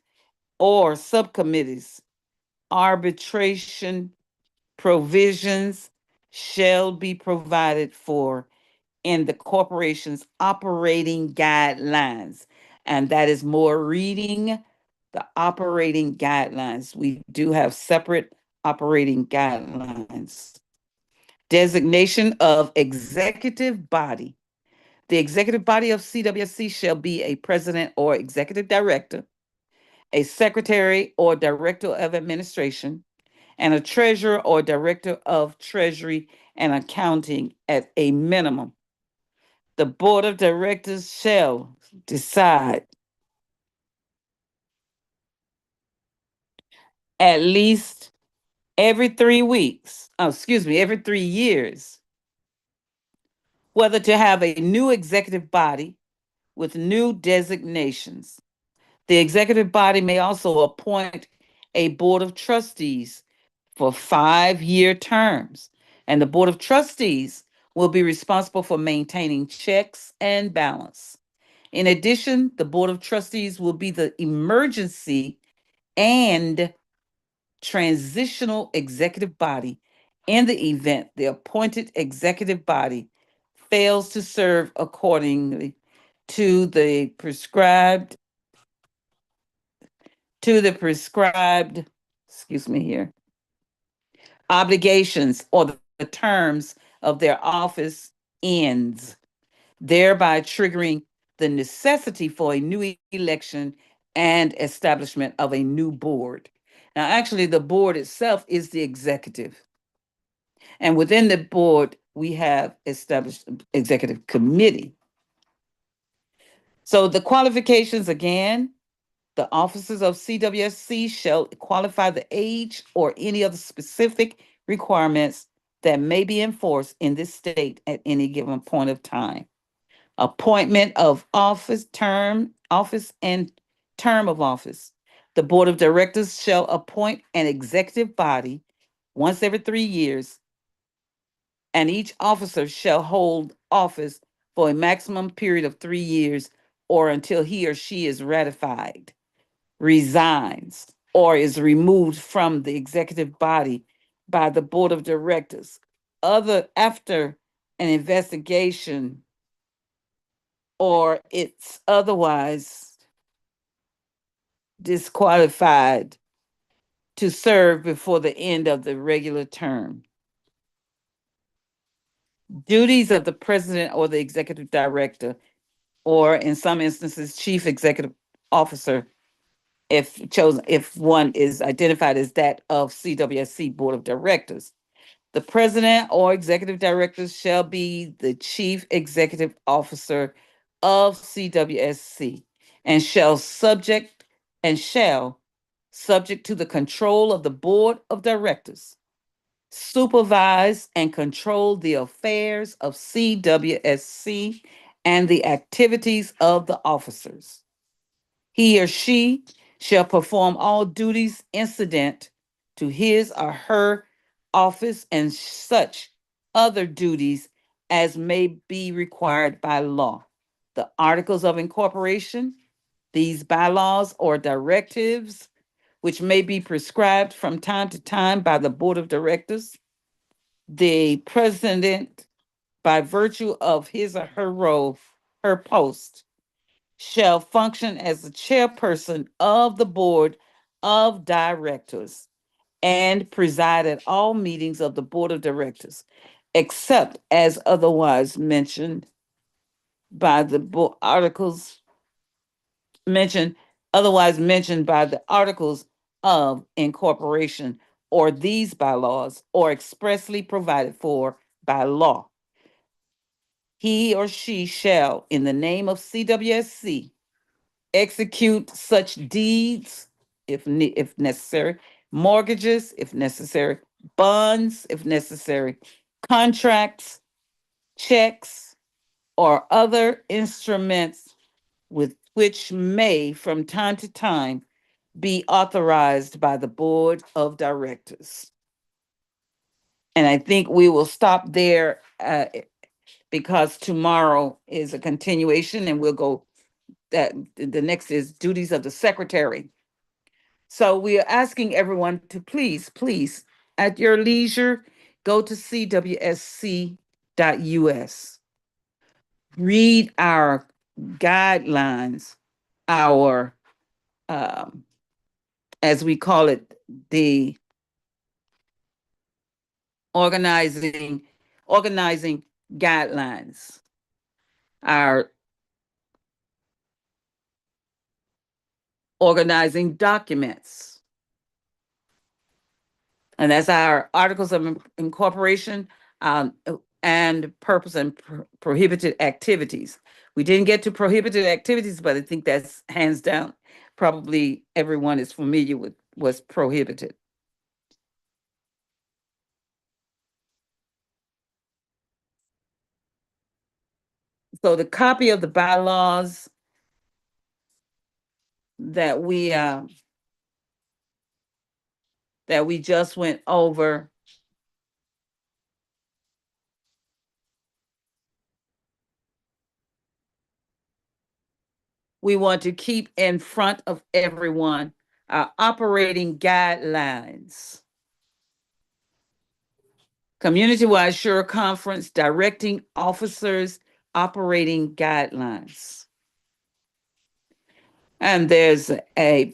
or subcommittees. Arbitration provisions shall be provided for in the corporation's operating guidelines. And that is more reading the operating guidelines. We do have separate operating guidelines. Designation of executive body. The executive body of CWSC shall be a president or executive director, a secretary or director of administration, and a treasurer or director of treasury and accounting at a minimum. The board of directors shall decide at least every 3 weeks, every 3 years, whether to have a new executive body with new designations. The executive body may also appoint a board of trustees for 5-year terms, and the board of trustees will be responsible for maintaining checks and balance. In addition, the board of trustees will be the emergency and transitional executive body in the event the appointed executive body fails to serve accordingly to the prescribed excuse me here, obligations or the terms of their office ends, thereby triggering the necessity for a new election and establishment of a new board. Now, actually, the board itself is the executive. And within the board, we have established executive committee. So the qualifications again, the officers of CWSC shall qualify the age or any other specific requirements that may be enforced in this state at any given point of time. Appointment of office and term of office. The board of directors shall appoint an executive body once every 3 years, and each officer shall hold office for a maximum period of 3 years or until he or she is ratified, resigns, or is removed from the executive body by the board of directors. After an investigation or it's otherwise disqualified to serve before the end of the regular term. Duties of the president or the executive director, or in some instances, chief executive officer, if chosen, if one is identified as that of CWSC Board of Directors. The president or executive director shall be the chief executive officer of CWSC and shall subject to the control of the board of directors, supervise and control the affairs of CWSC and the activities of the officers. He or she shall perform all duties incident to his or her office and such other duties as may be required by law. The articles of incorporation, these bylaws or directives, which may be prescribed from time to time by the board of directors, the president, by virtue of his or her role, her post, shall function as the chairperson of the board of directors and preside at all meetings of the board of directors, except as otherwise mentioned by the articles mentioned, otherwise mentioned by the articles of incorporation or these bylaws or expressly provided for by law. He or she shall, in the name of CWSC, execute such deeds if necessary, mortgages if necessary, bonds if necessary, contracts, checks, or other instruments with which may from time to time be authorized by the board of directors. And I think we will stop there because tomorrow is a continuation and we'll go that the next is duties of the secretary. So we are asking everyone to please, at your leisure, go to CWSC.us. Read our guidelines, our, as we call it, the organizing guidelines, our organizing documents. And that's our articles of incorporation and purpose and prohibited activities. We didn't get to prohibited activities, but I think that's hands down. Probably everyone is familiar with what's prohibited. So the copy of the bylaws that we just went over we want to keep in front of everyone our operating guidelines. Community-wide Sure Conference Directing Officers Operating Guidelines. And there's a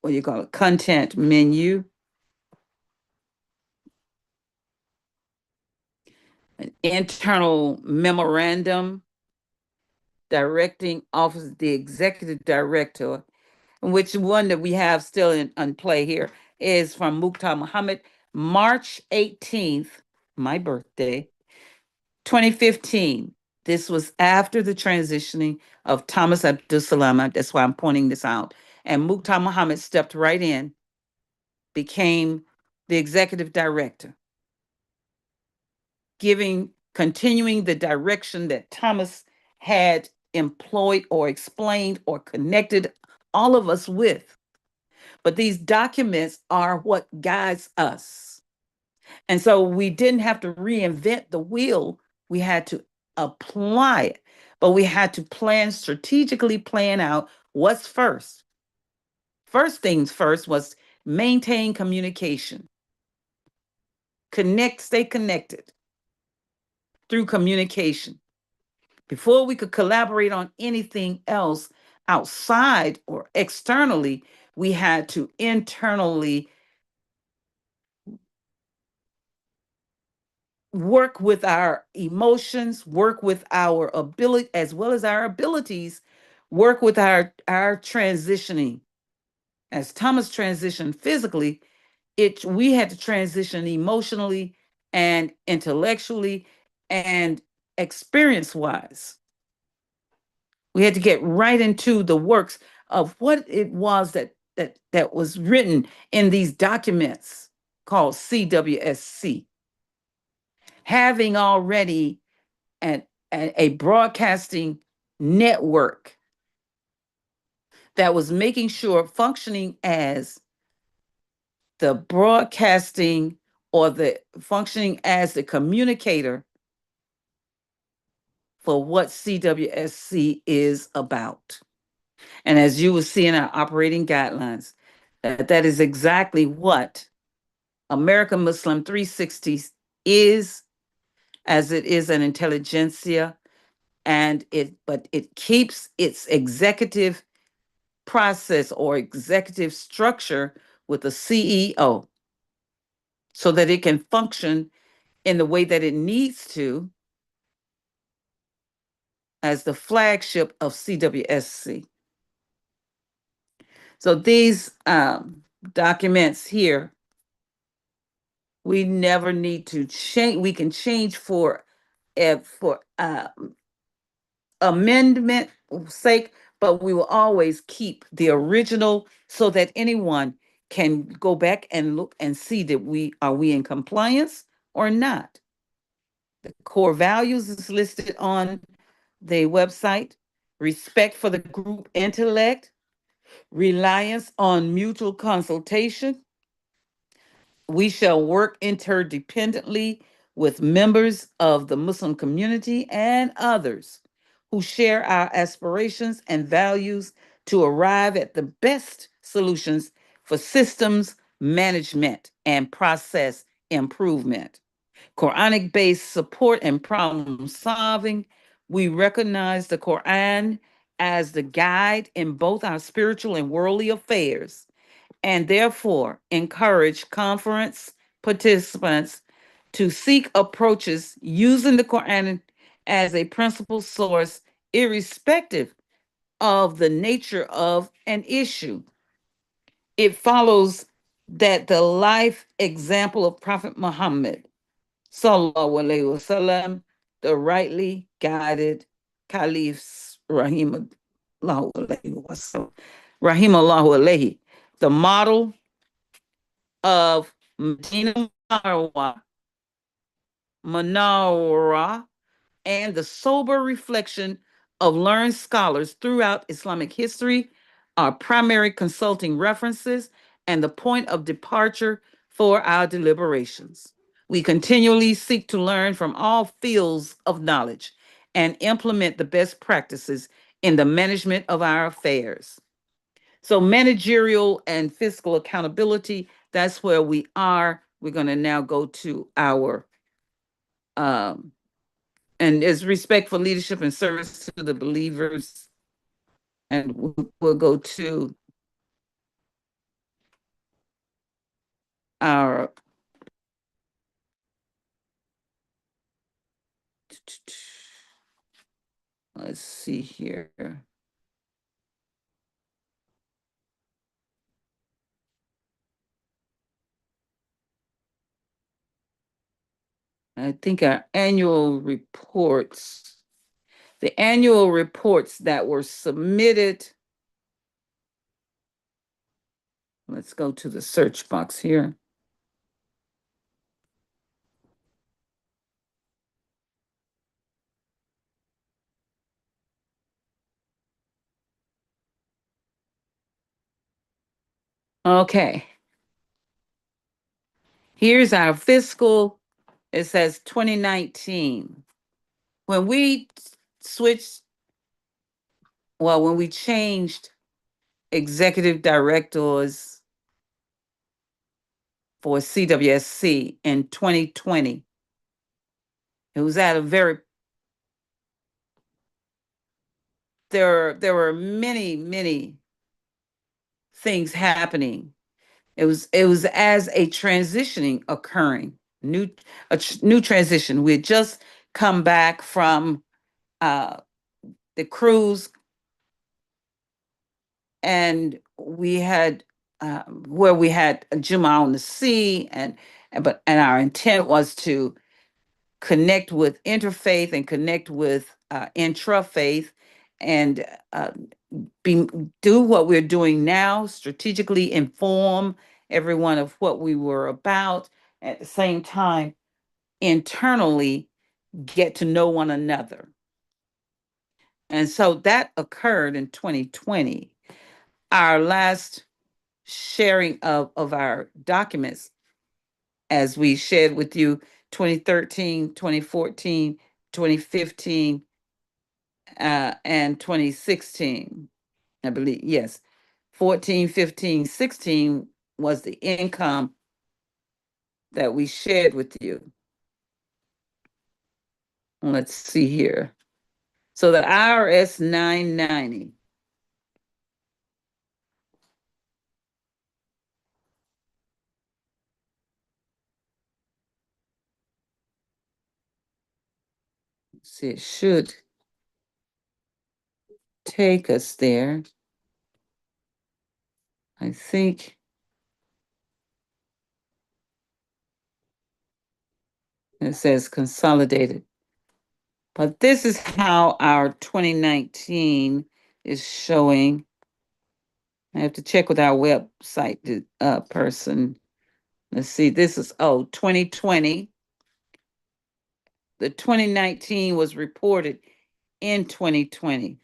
what do you call it, content menu, an internal memorandum directing office, the executive director, which one that we have still on play here is from Mukhtar Muhammad, March 18th, my birthday, 2015. This was after the transitioning of Thomas Abdul Salam. That's why I'm pointing this out. And Mukhtar Muhammad stepped right in, became the executive director, continuing the direction that Thomas had employed or explained or connected all of us with. But these documents are what guides us. And so we didn't have to reinvent the wheel. We had to apply it, but we had to strategically plan out what's first. First things first was maintain communication. stay connected through communication. Before we could collaborate on anything else outside or externally, we had to internally work with our emotions, work with our ability as well as our abilities, work with our transitioning. As Thomas transitioned physically, we had to transition emotionally and intellectually and experience wise. We had to get right into the works of what it was that was written in these documents called CWSC. Having already a broadcasting network that was making sure functioning as the broadcasting or the functioning as the communicator for what CWSC is about. And as you will see in our operating guidelines, that is exactly what American Muslim 360 is, as it is an intelligentsia, but it keeps its executive process or executive structure with the CEO so that it can function in the way that it needs to as the flagship of CWSC. So these documents here, we never need to change. We can change for amendment sake, but we will always keep the original so that anyone can go back and look and see that we in compliance or not. The core values is listed on the website: respect for the group intellect, reliance on mutual consultation. We shall work interdependently with members of the Muslim community and others who share our aspirations and values to arrive at the best solutions for systems management and process improvement. Quranic based support and problem solving. We recognize the Quran as the guide in both our spiritual and worldly affairs, and therefore encourage conference participants to seek approaches using the Quran as a principal source, irrespective of the nature of an issue. It follows that the life example of Prophet Muhammad, sallallahu alaihi wasallam, the rightly guided caliphs, rahimallahu alaihi wasallam, rahimallahu alaihi, the model of Medina Manawara, and the sober reflection of learned scholars throughout Islamic history are primary consulting references and the point of departure for our deliberations. We continually seek to learn from all fields of knowledge and implement the best practices in the management of our affairs. So, managerial and fiscal accountability, that's where we are. We're going to now go to our and is respect for leadership and service to the believers. And we'll go to our let's see here. I think our annual reports, the annual reports that were submitted. Let's go to the search box here. Okay. Here's our fiscal. It says 2019. When we switched, when we changed executive directors for CWSC in 2020. It was at a very there were many things happening. It was as a transitioning occurring, new transition. We had just come back from uh, the cruise, and we had where we had Juma on the Sea, and our intent was to connect with interfaith and connect with intrafaith, and be do what we're doing now, strategically inform everyone of what we were about. At the same time, internally get to know one another. And so that occurred in 2020. Our last sharing of our documents, as we shared with you, 2013, 2014, 2015, and 2016, I believe. Yes, 14, 15, 16 was the income that we shared with you. Let's see here. So the IRS 990. See, it should take us there. I think it says consolidated. But this is how our 2019 is showing. I have to check with our website person. Let's see, this is 2020. The 2019 was reported in 2020.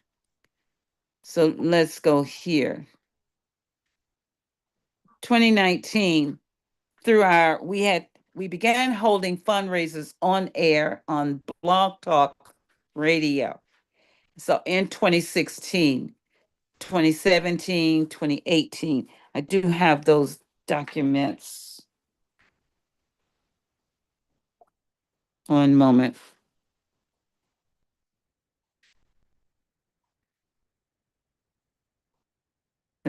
So let's go here. 2019, we began holding fundraisers on air on Blog Talk Radio. So in 2016, 2017, 2018, I do have those documents. One moment.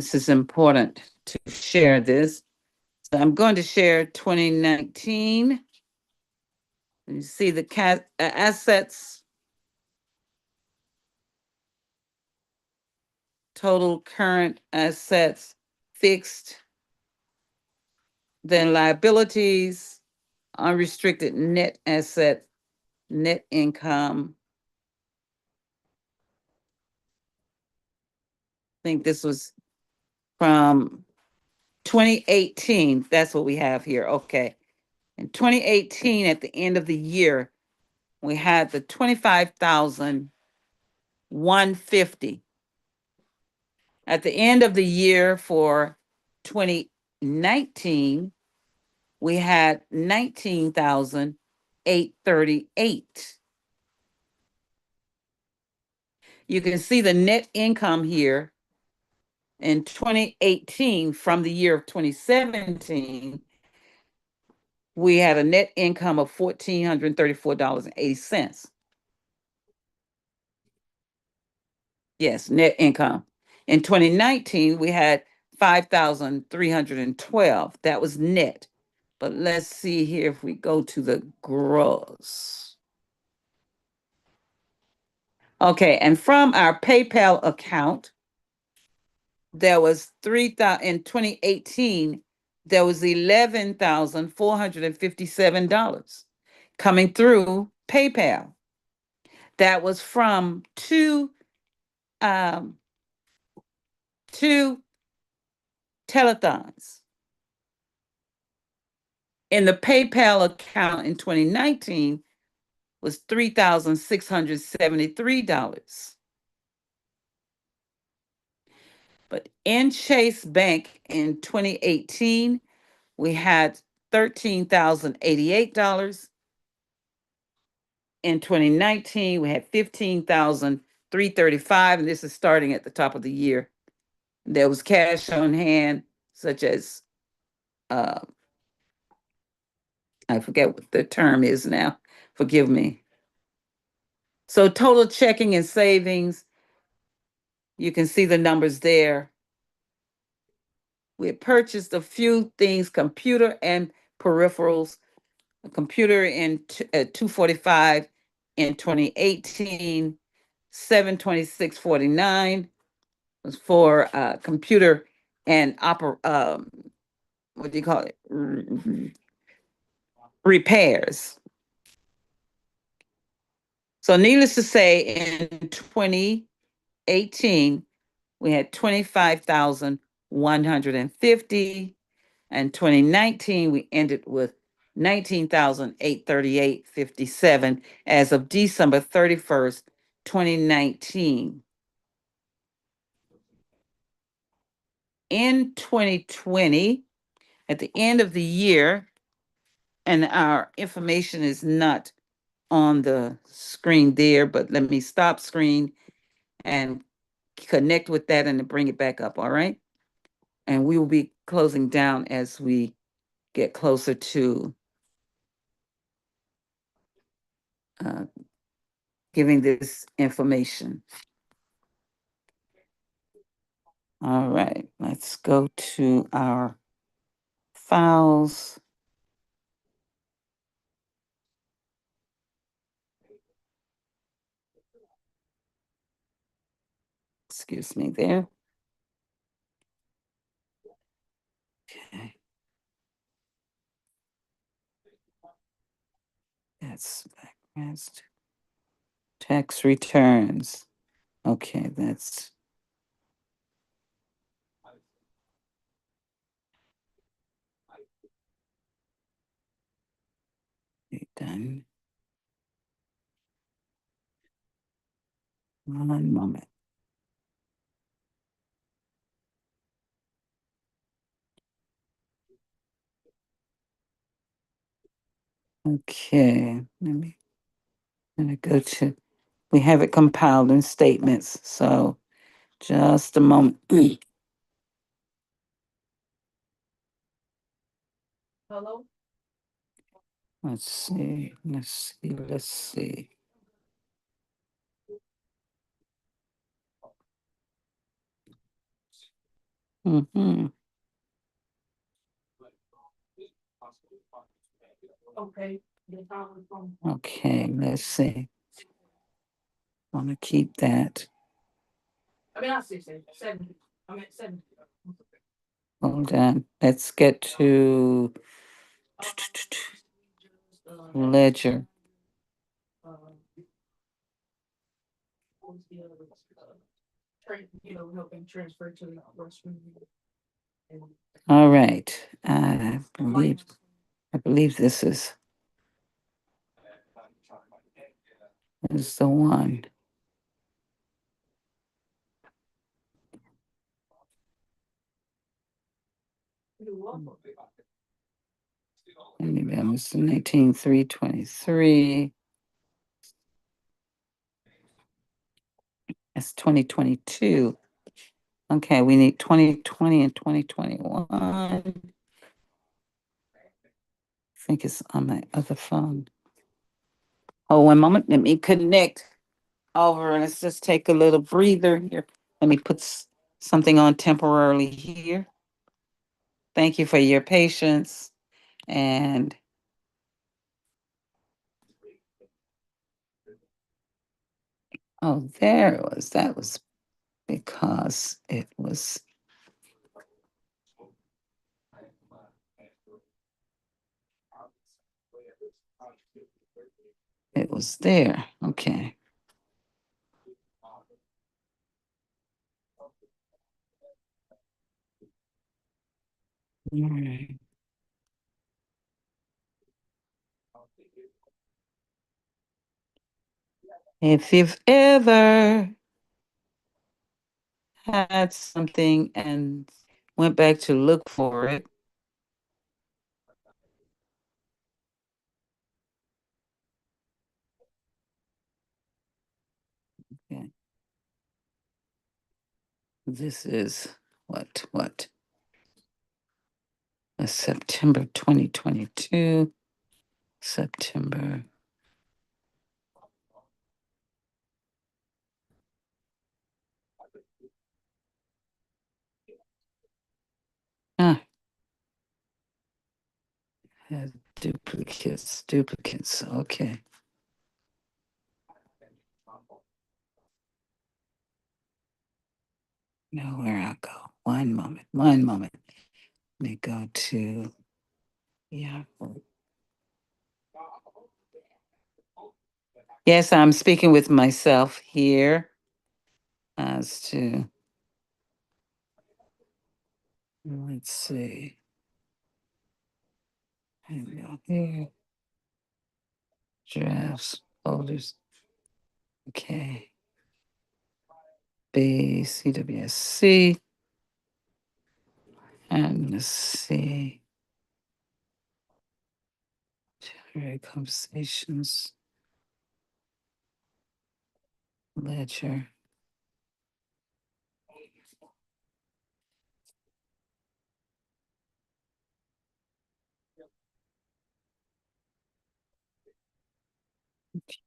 This is important to share this. So I'm going to share 2019. You see the assets, total current assets, fixed, then liabilities, unrestricted net asset, net income. I think this was from 2018. That's what we have here. Okay. In 2018, at the end of the year, we had the 25,150. At the end of the year for 2019, we had 19,838. You can see the net income here in 2018 from the year of 2017. We had a net income of $1,434.80. Yes, net income. In 2019, we had 5,312. That was net. But let's see here if we go to the gross. Okay, and from our PayPal account, there was 3,000 in 2018, there was $11,457 coming through PayPal. That was from um, two telethons. In the PayPal account in 2019 was $3,673. But in Chase Bank in 2018, we had $13,088. In 2019, we had 15,335, and this is starting at the top of the year. There was cash on hand, such as I forget what the term is now. Forgive me. So total checking and savings, you can see the numbers there. We had purchased a few things, computer and peripherals. A computer at 245 in 2018, 726.49 was for computer and what do you call it? Repairs. So needless to say, in 2018, we had 25,150, and 2019 we ended with 19,838.57 as of December 31st, 2019. In 2020, at the end of the year, and our information is not on the screen there, but let me stop screen and connect with that and bring it back up, all right? And we will be closing down as we get closer to uh, giving this information. All right, let's go to our files. Excuse me there. Okay. That's tax returns. Okay, that's done. One moment. Okay, let me go to, we have it compiled in statements, so just a moment. Hello? Let's see, let's see. Mm-hmm. Okay. Okay, let's see. Want to keep that. I mean, not 60, 70. I mean, 70. Hold on. Let's get to ledger. Uh, what's the other, helping transfer to the restroom. All right. I believe this is the one. Maybe that was 19,323. That's 2022. Okay, we need 2020 and 2021. I think it's on my other phone. Oh, one moment. Let me connect over and let's just take a little breather here. Let me put something on temporarily here. Thank you for your patience. And oh, there it was. That was because it was there. Okay. All right. If you've ever had something and went back to look for it, okay. This is what? September 2022. September. Ah, duplicates. Okay. Know where I go. One moment. Let me go to, yeah. Yes, I'm speaking with myself here as to, let's see. And go here. Drafts, folders. Okay. B, CWSC. And let's see. Generate conversations. Ledger.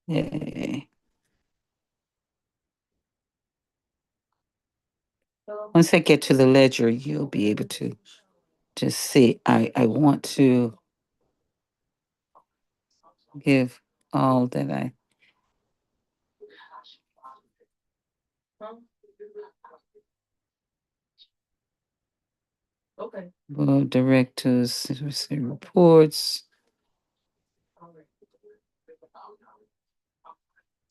Yay. Once I get to the ledger, you'll be able to just see. I want to give all that I Okay. board directors, reports.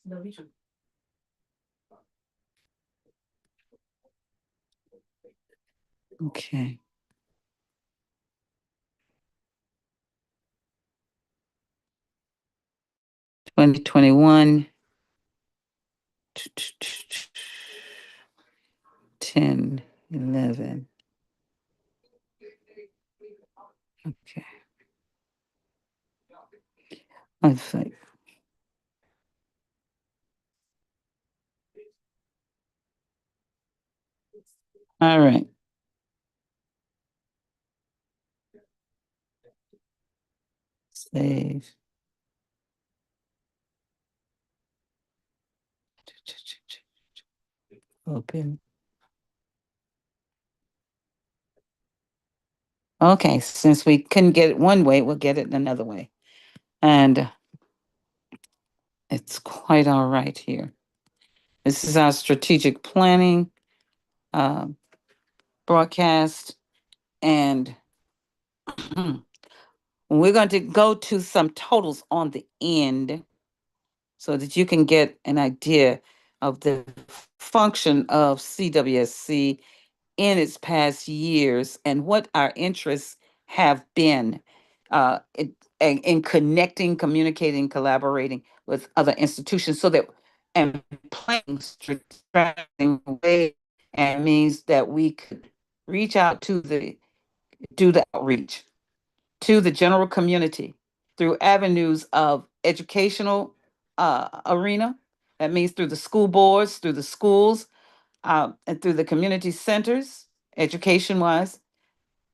No, we should. Okay. $2021. 10, 11. Okay. Let's see. All right. Save. Open. Okay, since we couldn't get it one way, we'll get it another way. And it's quite all right here. This is our strategic planning broadcast. And we're going to go to some totals on the end so that you can get an idea of the function of CWSC in its past years and what our interests have been in connecting, communicating, collaborating with other institutions so that and playing strategic way and means that we could reach out to do the outreach to the general community through avenues of educational arena. That means through the school boards, through the schools, and through the community centers, education wise,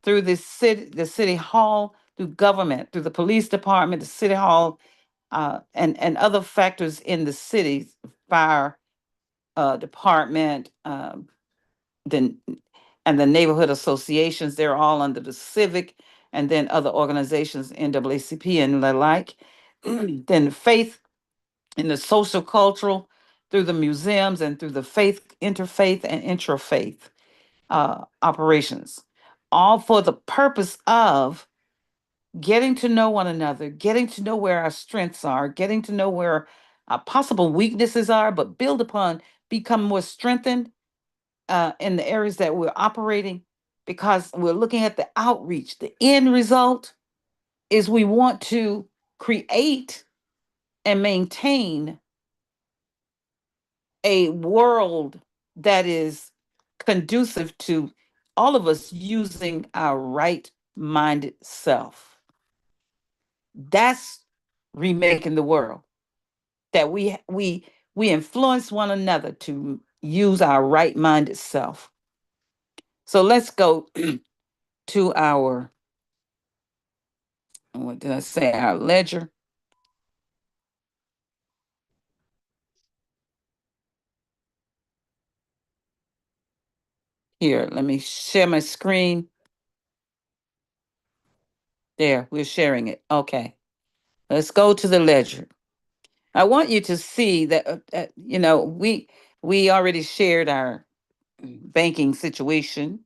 through the city hall, through government, through the police department, the city hall, and other factors in the city, fire department, then and the neighborhood associations. They're all under the civic, and then other organizations, NAACP and the like. Then faith in the social cultural through the museums and through the faith interfaith and intrafaith operations, all for the purpose of getting to know one another, getting to know where our strengths are, getting to know where our possible weaknesses are, but build upon, become more strengthened in the areas that we're operating because we're looking at the outreach. The end result is we want to create and maintain a world that is conducive to all of us using our right minded self. That's remaking the world. That we influence one another to use our right minded self. So let's go to our, what did I say, our ledger. Here, let me share my screen. There, we're sharing it. Okay. Let's go to the ledger. I want you to see that we already shared our banking situation.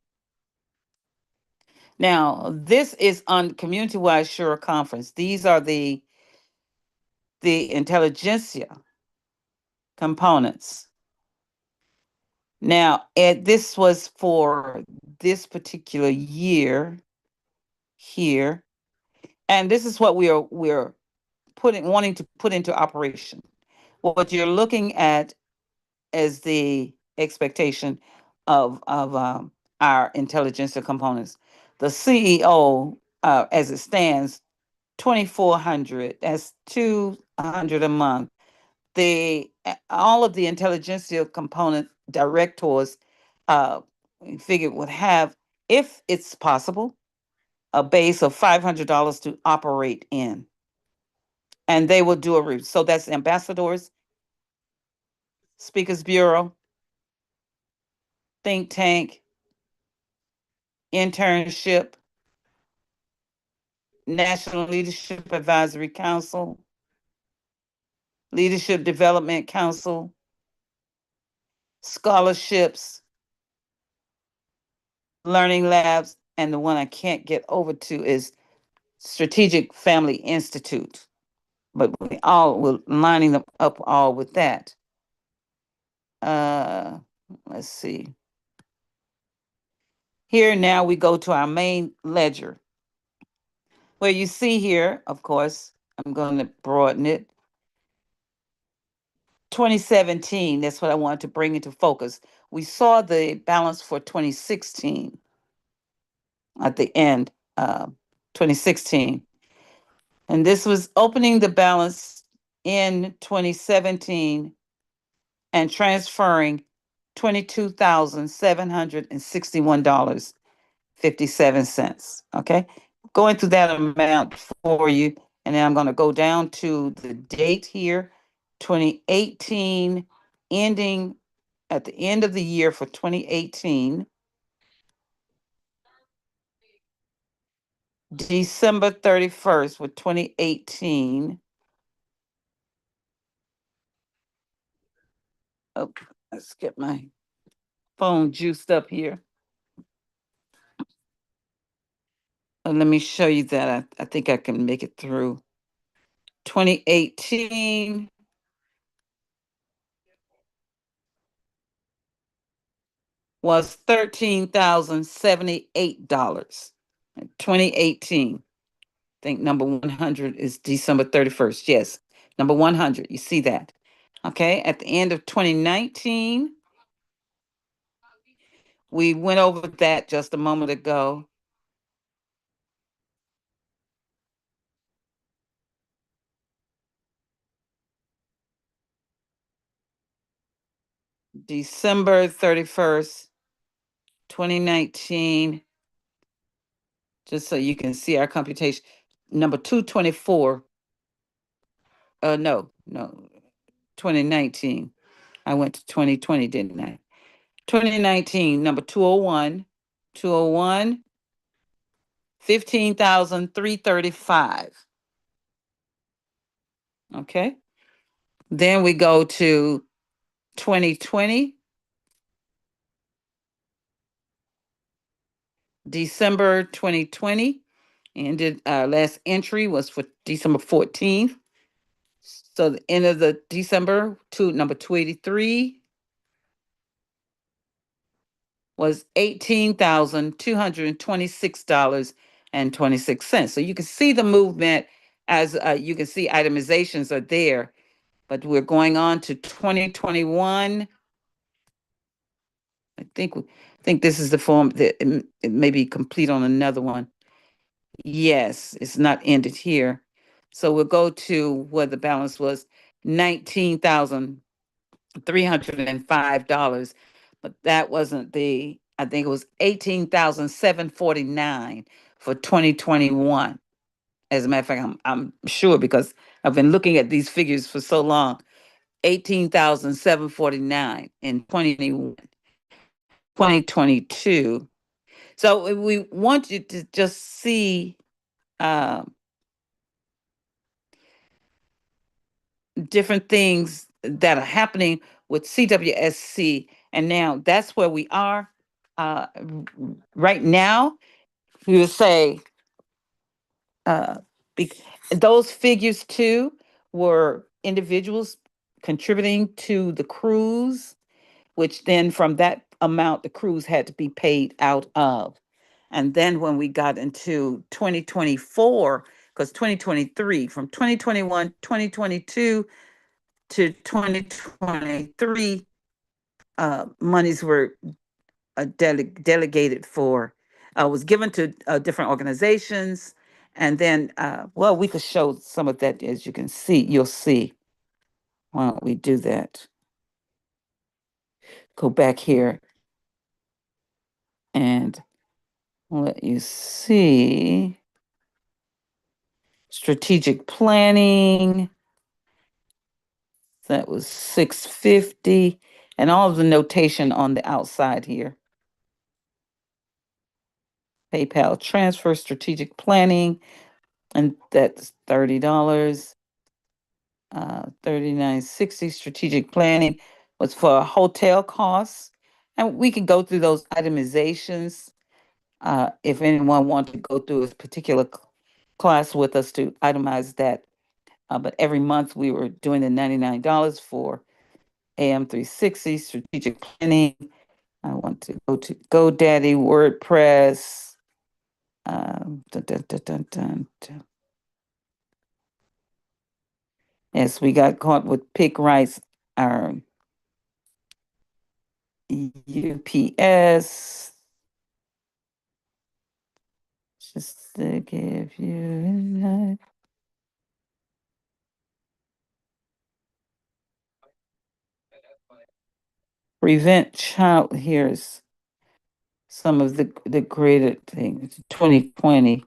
Now, this is on community-wide Sure Conference. These are the intelligentsia components. Now, this was for this particular year here, and this is what we're wanting to put into operation. What you're looking at as the expectation of our intelligentsia components. The CEO, as it stands, 2,400. That's 200 a month. The all of the intelligentsia component directors, we figured would have, if it's possible, a base of $500 to operate in, and they will do a route. So that's ambassadors, speakers bureau, think tank, internship, National Leadership Advisory Council, Leadership Development Council, scholarships, learning labs, and the one I can't get over to is Strategic Family Institute. But we're lining them up all with that. Uh, let's see. Here now we go to our main ledger, where you see here, of course, I'm going to broaden it. 2017, that's what I wanted to bring into focus. We saw the balance for 2016 at the end, 2016. And this was opening the balance in 2017 and transferring $22,761.57. Okay. Going through that amount for you. And then I'm going to go down to the date here, 2018, ending at the end of the year for 2018, December 31st for 2018. Oh, let's get my phone juiced up here. Let me show you that. I think I can make it through. 2018 was $13,078. 2018. I think number 100 is December 31st. Yes, number 100. You see that. Okay, at the end of 2019, we went over that just a moment ago. December 31st, 2019, just so you can see our computation. Number 224, no, 2019. I went to 2020, didn't I? 2019, number 201, 201, 15,335. Okay. Then we go to 2020, December 2020. And our last entry was for December 14th. So the end of the December number 283 was $18,226.26. So you can see the movement as you can see itemizations are there, but we're going on to 2021. I think this is the form that it may be complete on another one. Yes, it's not ended here. So we'll go to where the balance was $19,305, but that wasn't I think it was 18,749 for 2021. As a matter of fact, I'm sure because I've been looking at these figures for so long. 18,749 in 2021. 2022. So we want you to just see um, different things that are happening with CWSC. And now that's where we are. Uh, right now, we would say uh, be- those figures too were individuals contributing to the cruise, which then from that amount, the cruise had to be paid out of. And then when we got into 2024, because 2023, from 2021, 2022 to 2023, monies were delegated for, was given to different organizations. And then, well, we could show some of that as you can see. You'll see. Why don't we do that? Go back here and let you see strategic planning. That was 650, and all of the notation on the outside here. PayPal transfer, strategic planning, and that's $30. 3960 strategic planning was for hotel costs, and we can go through those itemizations if anyone wants to go through a particular class with us to itemize that. But every month we were doing the $99 for AM 360 strategic planning. I want to go to GoDaddy, WordPress. Dun, dun, dun, dun, dun, dun. Yes, we got caught with pick rights. Our UPS, just to give you prevent child. Here's some of the graded things. 2020,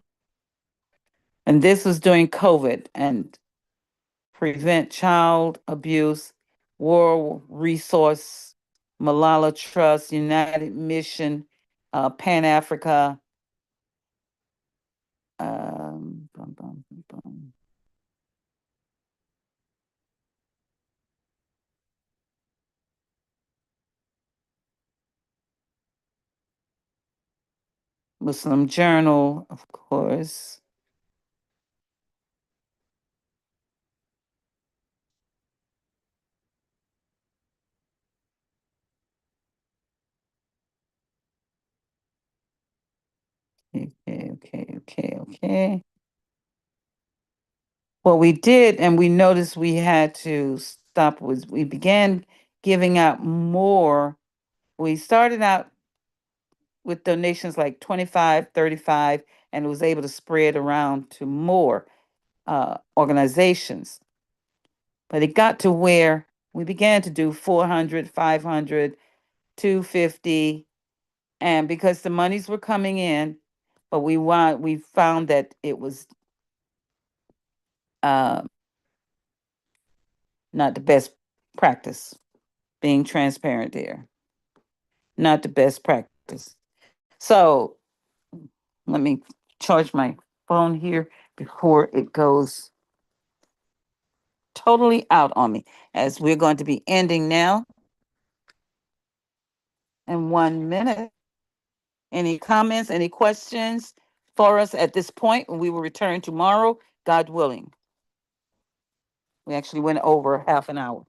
and this was during COVID, and prevent child abuse, World Resource, Malala Trust, United Mission, Pan Africa. Bum, bum, bum. Muslim Journal, of course. Okay. What we did, and we noticed we had to stop, was we began giving out more. We started out with donations like 25, 35, and was able to spread around to more organizations. But it got to where we began to do 400, 500, 250, and because the monies were coming in, but we found that it was uh, not the best practice. Being transparent there, not the best practice. So let me charge my phone here before it goes totally out on me, as we're going to be ending now in 1 minute. Any comments, any questions for us at this point? We will return tomorrow, God willing. We actually went over half an hour.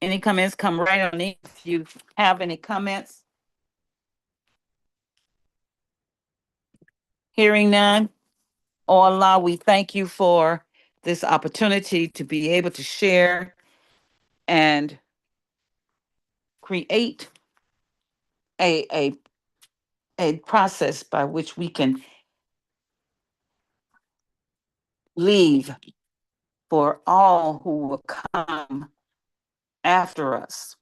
Any comments, come right on in. If you have any comments. Hearing none. Oh Allah, we thank you for this opportunity to be able to share and create a, a, a process by which we can leave for all who will come after us.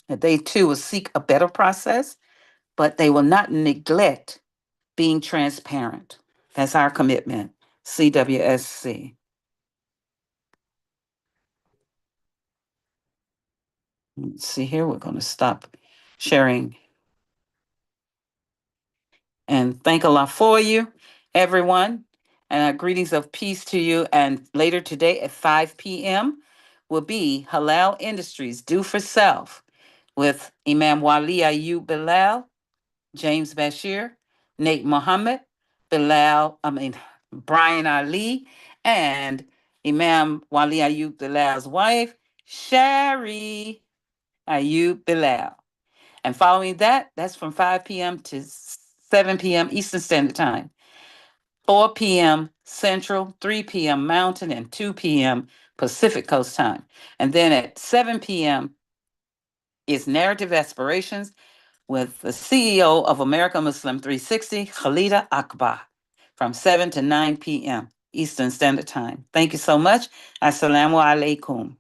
That they too will seek a better process, but they will not neglect being transparent. That's our commitment, CWSC. Let's see here, we're going to stop sharing And thank Allah for you, everyone. And greetings of peace to you. And later today at 5 p.m. will be Halal Industries, Do for Self, with Imam Wali Ayub Bilal, James Bashir, Nate Muhammad, Brian Ali, and Imam Wali Ayub Bilal's wife, Shari Ayub Bilal. And following that, that's from 5 p.m. to 7 p.m. Eastern Standard Time, 4 p.m. Central, 3 p.m. Mountain, and 2 p.m. Pacific Coast Time. And then at 7 p.m. is Narrative Aspirations with the CEO of America Muslim 360, Khalida Akbar, from 7 to 9 p.m. Eastern Standard Time. Thank you so much. Assalamu alaikum.